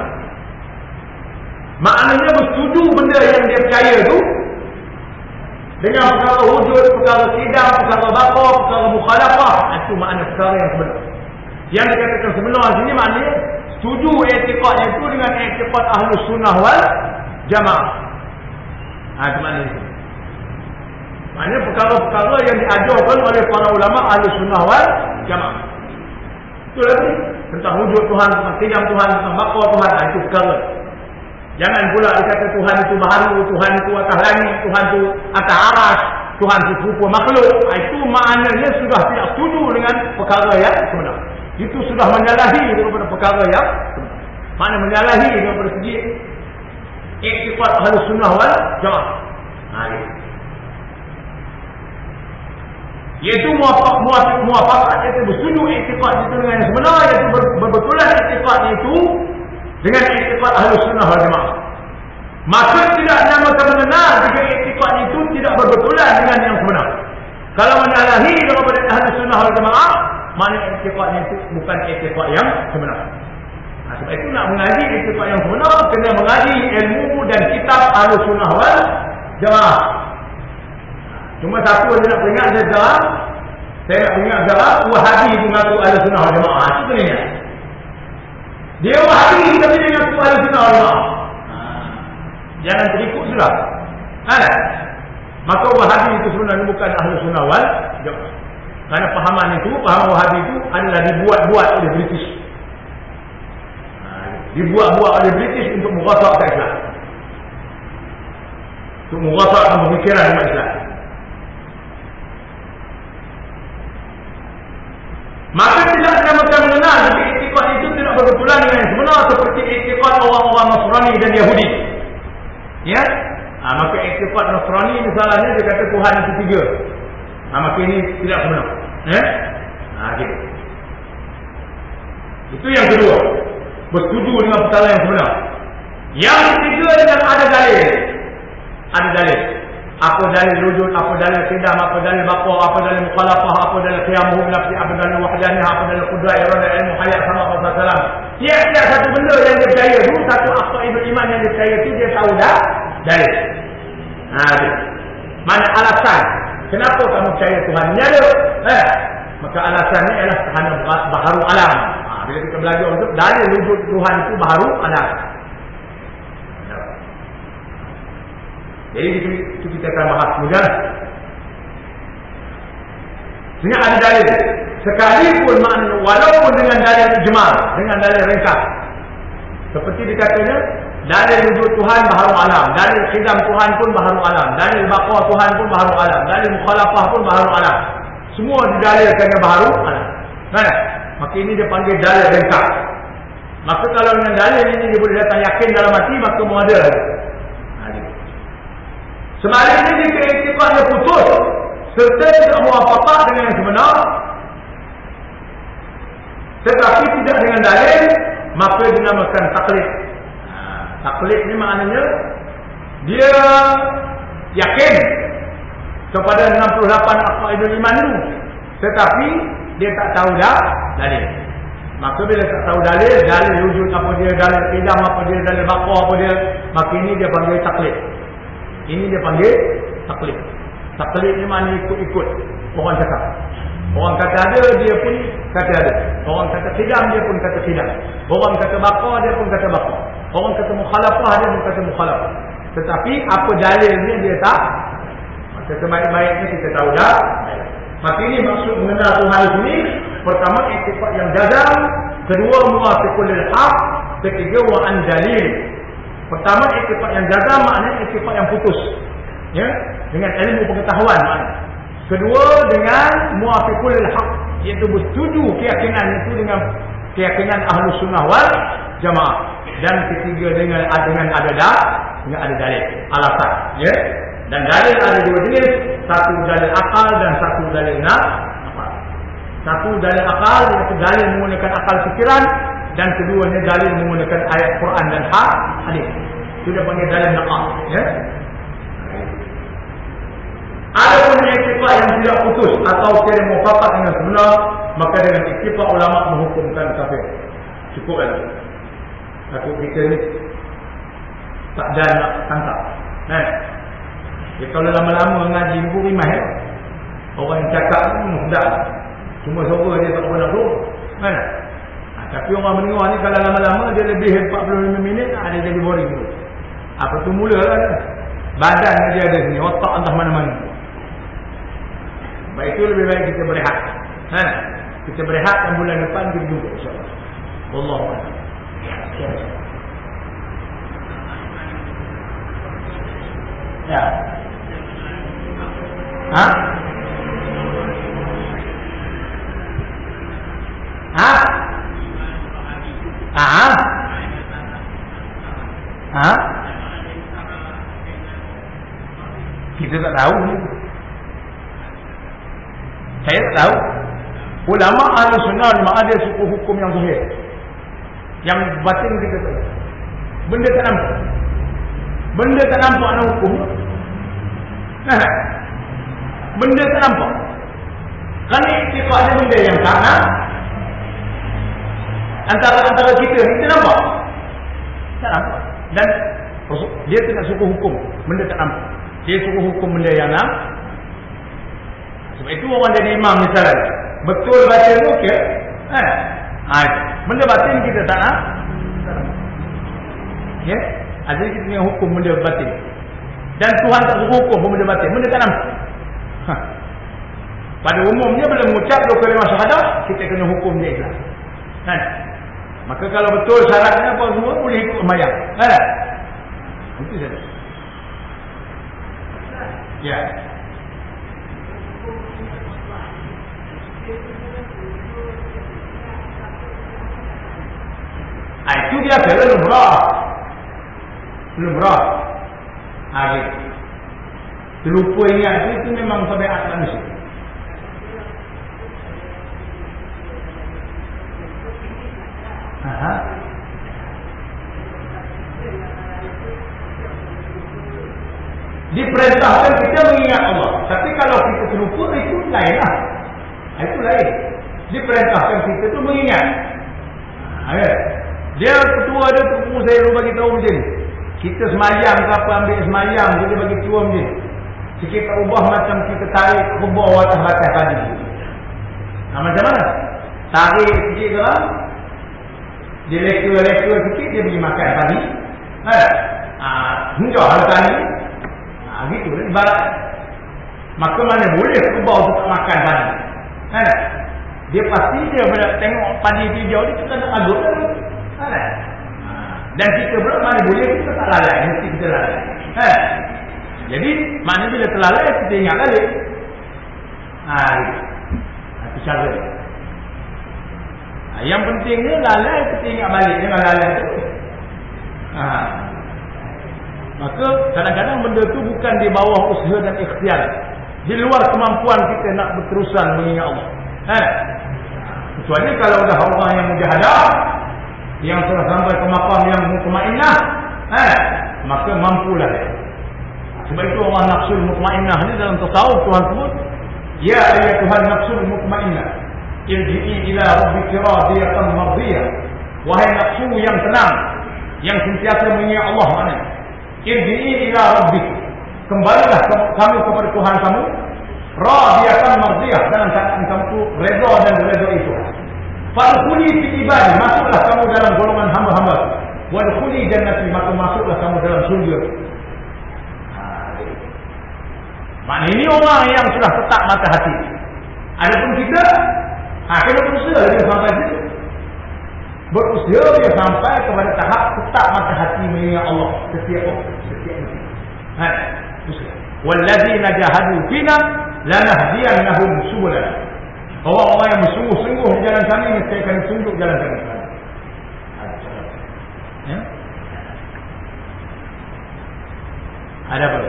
Speaker 1: Maknanya bersetuju benda yang dia percaya itu dengan perkara wujud, perkara qidam, perkara baqa, perkara mukhalafah. Itu makna perkara yang sebenar. Yang dikatakan sebenar di sini maknanya setuju iktikadnya itu dengan iktikad Ahlus Sunnah wal Jamaah. Itu maknanya itu. Maknanya perkara-perkara yang diajarkan oleh para ulama Ahlus Sunnah wal Jamaah. Itu lagi tentang wujud Tuhan, tentang qidam Tuhan, tentang baqa Tuhan. Itu perkara. Jangan pula dikata Tuhan itu baharu, Tuhan itu atas langit, Tuhan itu atas aras, Tuhan itu serupa makhluk. Itu maknanya sudah tidak setuju dengan perkara yang sebenar. Itu sudah menyalahi daripada perkara yang sebenar. Makna menyalahi daripada segi iktikad Ahlus Sunnah wal Jamaah. Iaitu muwafaqat, iaitu bersetuju iktikad itu dengan yang sebenar, iaitu berbetulan iktikad itu dengan iktikad Ahlus Sunnah wal Jamaah. Maka tidak namakan mengenal jika iktikad itu tidak berbetulan dengan yang sebenar. Kalau menyalahi daripada Ahlus Sunnah wal Jamaah, maknanya iktikadnya itu bukan iktikad yang sebenar. Sebab itu nak mengaji iktikad yang sebenar, kena mengaji ilmu dan kitab Ahlus Sunnah wal Jamaah. Cuma satu yang nak peringat saya nak peringat sejarah Wahabi mengaku Ahlus Sunnah wal Jamaah. Itu sebenarnya. Dia Wahabi tapi dia mengaku Ahlus Sunnah wal Jamaah. Jangan terikut sudah. Maka Wahabi itu sebenarnya bukan Ahlus Sunnah wal Jamaah. Kerana pahaman itu, pahaman Wahabi itu adalah dibuat-buat oleh British. Dibuat-buat oleh British untuk merosakkan Islam. Untuk merosakkan pemikiran umat Islam. Maka tidak dinamakan mengenal jika iktikad itu tidak berbetulan dengan yang sebenar seperti iktikad orang-orang Nasrani dan Yahudi. Ya? Maka iktikad Nasrani misalnya dia kata Tuhan itu 3. Maka ini tidak sebenar. Gitu. Itu yang kedua. bersetuju dengan perkara yang sebenar. Yang ketiga dengan ada dalil. Ada dalil. Apa dalil wujud, apa dalil qidam, apa dalil baqa, apa dalil mukhalafah, apa dalil qiyamuhu bil nafsi, apa dalil wahdaniyah, apa dalil qudrah, iradah, ilmu, hayat sama Allah Taala. Tiap-tiap satu benda yang dia percaya tu, satu aqaidul iman yang dia percaya tu, dia tahu dah dalil. Mana alasan kenapa kamu percaya Tuhan ni ada? Maka alasannya ialah kerana baharu alam. Bila kita belajar untuk dalil wujud Tuhan itu baharu alam. Jadi itu kita akan bahas kemudian. Sehingga ada dalil. Sekalipun maknanya walaupun dengan dalil ijmal, dengan dalil ringkas. Seperti dikatanya dalil wujud Tuhan baharu alam, dalil qidam Tuhan pun baharu alam, dalil baqa Tuhan pun baharu alam, dalil mukhalafah pun baharu alam. Semua didalilkan dengan baharu alam. Maka ini dia panggil dalil ringkas. Maka kalau dengan dalil ini dia boleh datang yakin dalam hati, maka muada lagi. Sebaliknya jika iktiqadnya putus serta tidak muwafaqah dengan yang sebenar, tetapi tidak dengan dalil, maka dinamakan taklid. Taklid ni maknanya dia yakin kepada 68 aqaidul iman itu, tetapi dia tak tahu dah dalil. Maka bila tak tahu dalil, dalil wujud apa dia, dalil qidam apa dia, dalil baqa apa dia, maka ini dia panggil taklid. Ini dia panggil taklid. Taklid ni maknanya ikut-ikut orang cakap. Orang kata ada, dia pun kata ada. Orang kata qidam, dia pun kata qidam. Orang kata baqa, dia pun kata baqa. Orang kata mukhalafah, dia pun kata mukhalafah. Tetapi apa dalilnya dia tak. Maka sebaik-baiknya kita tahu dah. Maka ini maksud mengenal Tuhan ini. Pertama, iktifak yang jazam. Kedua, muwafiqul lil haq. Ketiga, wa'an dalil. Pertama, iktifak yang jazam maknanya iktifak yang putus. Ya, dengan ilmu pengetahuan maknanya. Kedua, dengan muwafiqul lil haq, iaitu bersetuju keyakinan itu dengan keyakinan Ahlus Sunnah wal Jamaah. Dan ketiga dengan ada dalil, alasan, ya. Dan dalil ada dua jenis, satu dalil akal dan satu dalil nafs. Satu dalil akal iaitu dalil menggunakan akal fikiran, dan keduanya dalil menggunakan ayat Quran dan hadis. Itu dia panggil dalil naqal, ya. Ada pun iktifak yang tidak putus atau tidak muwafaqah dengan sebenar, maka dengan iktifak ulama menghukumkan kafir. Cukup kan? Takut kita ni tak ada nak tangkap. Ya, kalau lama-lama ngaji buku rimah, orang yang cakap ni mudah. Cuma suara dia tak pernah suruh. Tapi orang mendengar ni kalau lama-lama dia lebih 45 minit, dia jadi boring dulu. Apa tu mula lah. Badan dia ada sini, otak entah mana-mana. Baik, itu lebih baik kita berehat. Kita berehat dan bulan depan kita jumpa insyaAllah. Wallahualam. Ya. Kita tak tahu ni. Saya tak tahu. Ulama Ahlus Sunnah memang ada suku hukum yang zahir. Yang batin kita tahu. Benda tak nampak. Benda tak nampak nak hukum. Benda tak nampak. Kerana iktifak ada benda yang tak nampak. Antara kita ni kita nampak. Tak nampak. Dan dia tidak suku hukum benda tak nampak. Dia suku hukum benda yang nampak. Sebab itu orang jadi imam misalnya, betul baca tu okey. Benda batin kita tak nak. Ya, jadi kita kena hukum benda batin. Dan Tuhan tak suruh hukum benda batin, benda tak nampak. Pada umumnya bila mengucap dua kalimah syahadah, kita kena hukum dia ikhlas. Maka kalau betul syaratnya apa semua, boleh ikut sembahyang. Itu saja. Ya. Itu biasa lah lumrah. Lumrah. Terlupa ingat itu memang tabiat manusia. Diperintahkan kita mengingat Allah. Tapi kalau kita terlupa, itu lain lah. Itu lain. Diperintahkan kita tu mengingat. Dia ketua dia tu, saya dulu bagi tahu macam ni. Kita semayang ke apa, ambil semayang, kita bagi ketua macam ni. Sikit tak ubah macam kita tarik ke bawah atas batas tadi. Macam mana? Tarik sikit ke lah. Dia leka-leka sikit, dia pergi makan tadi. Hingga hal tadi. Gitu lah ibarat. Maka mana boleh ubah untuk makan tadi. Dia pasti dia bila tengok padi hijau ni, kita nak agut kan? Dan kita pula mana boleh, kita tak lalai, mesti kita lalai. Jadi maknanya bila terlalai, kita ingat balik. Itu cara. Yang pentingnya lalai, kita ingat balik. Jangan lalai tu. Maka kadang-kadang benda tu bukan di bawah usaha dan ikhtiar, di luar kemampuan kita nak berterusan mengingat Allah. Kecuali kalau dah orang yang mujahadah, yang telah sampai ke maqam yang mutmainnah, maka mampulah dia. Sebab itu Allah nafsul mutmainnah ni dalam tasawuf Tuhan sebut, ya ayyatuhan nafsul mutmainnah, irji'i ila rabbiki radiyatan mardiyah. Wahai nafsu yang tenang, yang sentiasa mengingat Allah, mana? Irji'i ila rabbik, kembalilah kamu kepada Tuhan kamu, radiyatan mardiyah, dalam keadaan kamu tu redha dan redha itu. Fadkhuli fi ibadi, masuklah kamu dalam golongan hamba-hamba. Wadkhuli jannati, maka masuklah kamu dalam syurga. Maknanya ini orang yang sudah tetap mata hati. Adapun kita, kena berusaha dia sampai situ. Berusaha dia sampai kepada tahap tetap mata hati mengingat Allah setiap waktu, setiap detik. Walladzina jahadu fina lanahdiyannahum subulana. Orang-orang yang bersungguh-sungguh di jalan kami, mesti akan tunjuk jalan kami. Ya? Ada apa?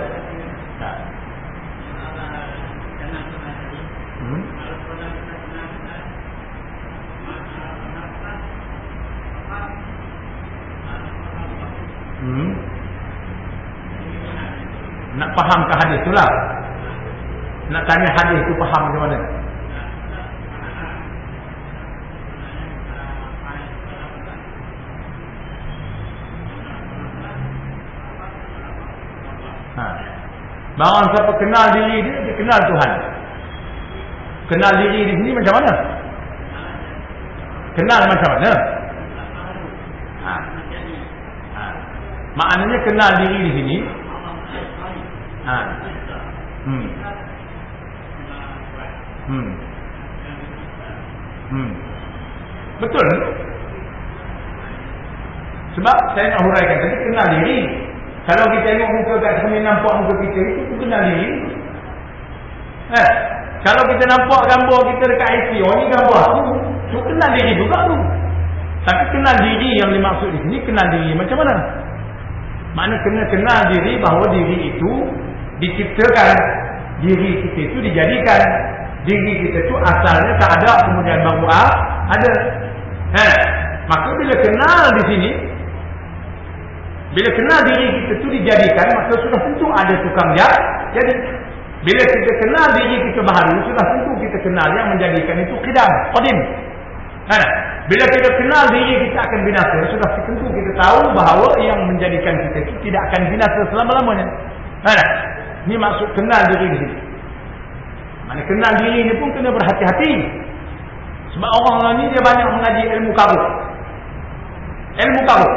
Speaker 1: Nak faham ke hadis tu lah. Nak tanya hadis tu faham macam mana? Barang siapa kenal diri dia, dia kenal Tuhan. Kenal diri di sini macam mana? Kenal macam mana? Maknanya kenal diri di sini. Betul. Sebab saya nak huraikan tadi, kenal diri. Kalau kita tengok muka kat sini, nampak muka kita, itu kenal diri. Kalau kita nampak gambar kita dekat IC, oh ni gambar aku, tu kenal diri juga tu. Tapi kenal diri yang dimaksud di sini, kenal diri macam mana? Makna kena kenal diri bahawa diri itu diciptakan, diri kita itu dijadikan, diri kita itu asalnya tak ada, kemudian baru ada. Maka bila kenal di sini, bila kenal diri kita itu dijadikan, maka sudah tentu ada tukang jadi. Bila kita kenal diri kita baharu, sudah tentu kita kenal yang menjadikan itu qidam, qadim. Bila kita kenal diri kita akan binasa, sudah tentu kita tahu bahawa yang menjadikan kita itu tidak akan binasa selama-lamanya. Ini maksud kenal diri di sini. Mana kenal diri ini pun kena berhati-hati. Sebab orang ni dia banyak mengaji ilmu karut. Ilmu karut.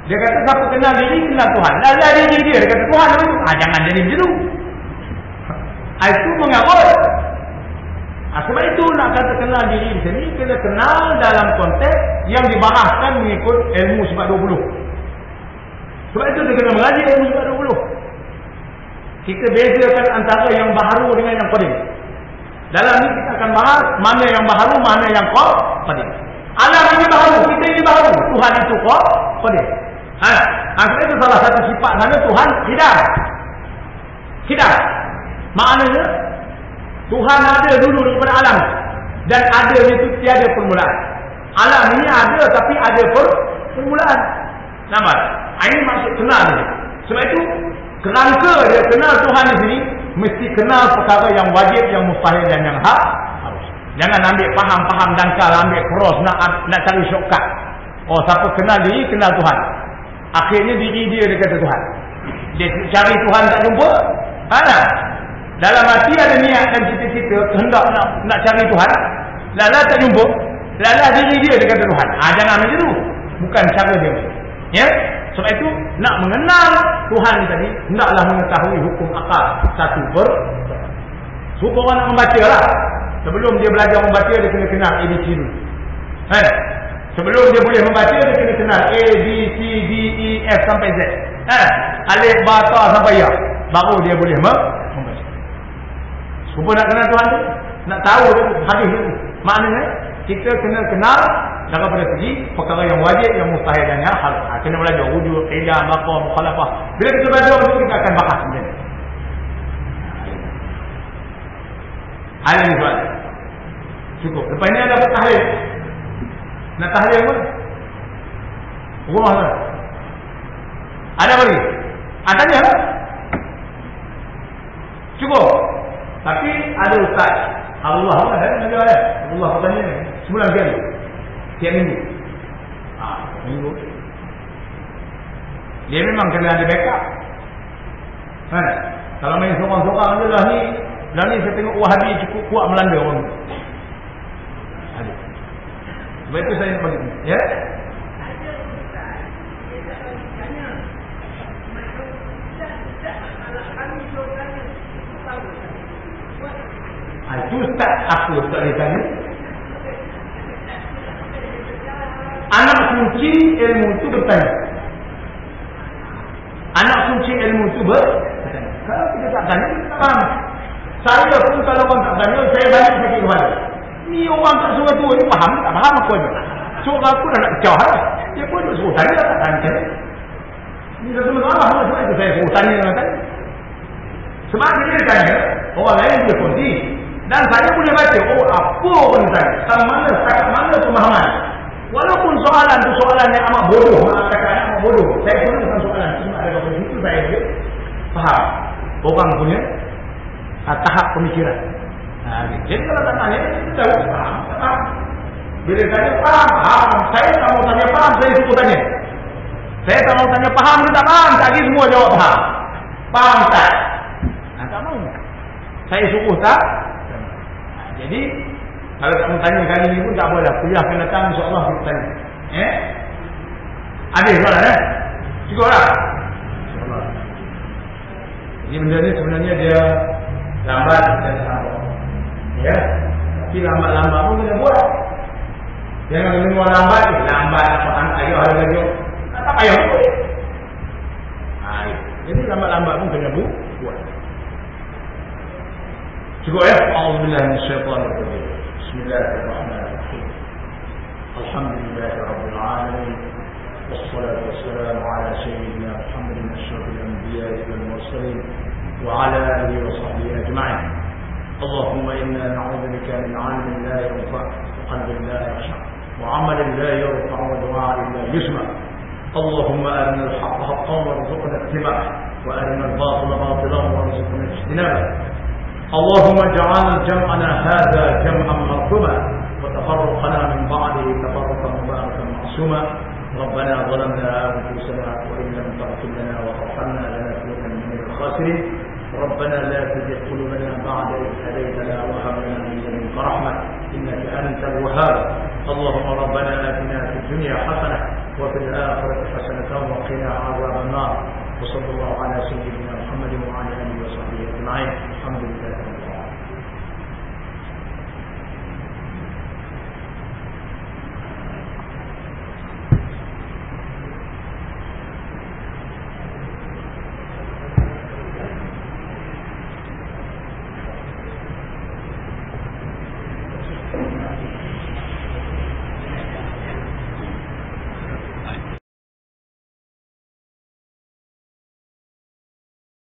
Speaker 1: Dia kata siapa kenal diri, kenal Tuhan. Dah diri dia kata Tuhan itu. Jangan jadi macam tu. Itu mengarut. Sebab itu nak kata kenal diri di sini, kena kenal dalam konteks yang dibahaskan mengikut ilmu sifat 20. Sebab itu dia kena mengaji ilmu sifat 20. Kita bezakan antara yang baharu dengan yang qadim. Dalam ini kita akan bahas mana yang baharu, mana yang qadim. Alam ini baharu, kita ini baharu. Tuhan itu qadim. Sebab itu salah satu sifat mana Tuhan hidayah. Hidayah. Maknanya Tuhan ada dulu daripada alam, dan ada itu tiada permulaan. Alam ini ada tapi ada permulaan. Nampak? Ini maksud kenal ni. Sebab itu Kerangka dia kenal Tuhan di sini, mesti kenal perkara yang wajib, yang mustahil dan yang harus. Jangan ambil faham-faham dangkal, ambil cross nak cari shortcut. Oh, siapa kenal diri, kenal Tuhan. Akhirnya diri dia kata Tuhan. Dia cari Tuhan tak jumpa. Mana? Dalam hati ada niat dan cita-cita hendak nak cari Tuhan. Lala tak jumpa. Lala diri dia kata Tuhan. Jangan ambil dulu. Bukan cara dia. Ya? Sebab itu nak mengenal Tuhan tadi, hendaklah mengetahui hukum akal satu supaya orang nak membaca lah. Sebelum dia belajar membaca, dia kena kenal ABC dulu. Sebelum dia boleh membaca, dia kena kenal A, B, C, D, E, F sampai Z. Alif, ba, ta sampai ya. Baru dia boleh membaca. Supaya nak kenal Tuhan tu, nak tahu hadis tu. Maknanya kita kena kenal daripada segi perkara yang wajib, yang mustahil dan yang harus. Kena belajar wujud, qaidah, maqam, mukhalafah. Bila kita belajar itu, kita akan bahas benda ni. Ada ni soalan. Cukup. Lepas ni ada apa tahlil? Nak tahlil pun? Rumah tu. Ada apa lagi? Tanya lah. Cukup. Tapi ada ustaz Allah lah kan? Allah bertanya ni. Sebulan sekali. Tiap minggu. Minggu. Dia memang kena ada backup. Kalau main seorang-seorang je lah ni. Dah ni saya tengok Wahabi cukup kuat melanda orang. Ada. Sebab itu saya nak bagi. Ya? Itu ustaz apa ustaz dia tanya? Anak kunci ilmu itu bertanya. Anak kunci ilmu itu bertanya. Kalau kita tak tanya, kita faham. Saya pun kalau orang tak tanya, saya banyak sakit kepala. Ni orang tak suruh tu, ni faham tak faham aku aja. Suruh aku dah nak kecah lah. Dia pun suruh tanya, tak tanya. Ni satu masalah, sebab itu saya suruh tanya. Sebab dia tanya, orang lain boleh kongsi. Dan saya boleh baca, apa pun saya. Setakat mana pemahaman. Walaupun soalan tu soalan yang amat bodoh. Kata-kata amat bodoh. Saya pun bukan soalan. Cuma ada apa itu saya boleh faham. Orang punya tahap pemikiran. Jadi kalau tak tanya, kita tahu faham. Bila tanya faham. Saya tak mau tanya faham, saya suruh tanya. Saya tak mau tanya faham, dia tak faham. Tak lagi semua jawab faham. Faham tak? Tak mau. Saya suruh tak? Jadi kalau tak mau tanya kali ni pun tak boleh. Kuliah akan datang, insyaAllah kita tanya. Ada soalan cukup lah. InsyaAllah. Jadi benda ni sebenarnya dia lambat dan lambat. Ya. Tapi lambat-lambat pun kena buat. Jangan dengar lambat. Lambat apa ayah ada lagi. Tak payah pun. Jadi lambat-lambat pun kena buat. Cukup ya. A'udzubillahi minasyaitanir rajim. Bismillahirrahmanirrahim. Alhamdulillahirabbil alamin. Wassalatu wassalamu ala sayyidina Muhammadin asyrafil anbiya'i wal mursalin wa ala alihi wa sahbihi ajma'in. Allahumma inna na'udzu bika min 'ilmin la yanfa' wa qalbin la yakhsha' wa 'amalin la yarfa'u wa du'a'in la yusma'. Allahumma arina al-haqqa haqqan warzuqna ittiba'ah wa arina al-batila batilan warzuqna ijtinabah. اللهم اجعل جمعنا هذا جمعا مرحوما وتفرقنا من بعده تفرقا مباركا معصوما ربنا ظلمنا انفسنا وان لم تغفر لنا وترحمنا لنكونن من الخاسرين ربنا لا تزغ قلوبنا بعد إذ هديتنا وهب لنا من لدنك رحمه انك انت الوهاب اللهم ربنا اتنا في الدنيا حسنه وفي الاخره حسنه وقنا عذاب النار وصلى الله على سيدنا محمد وعلى اله وصحبه اجمعين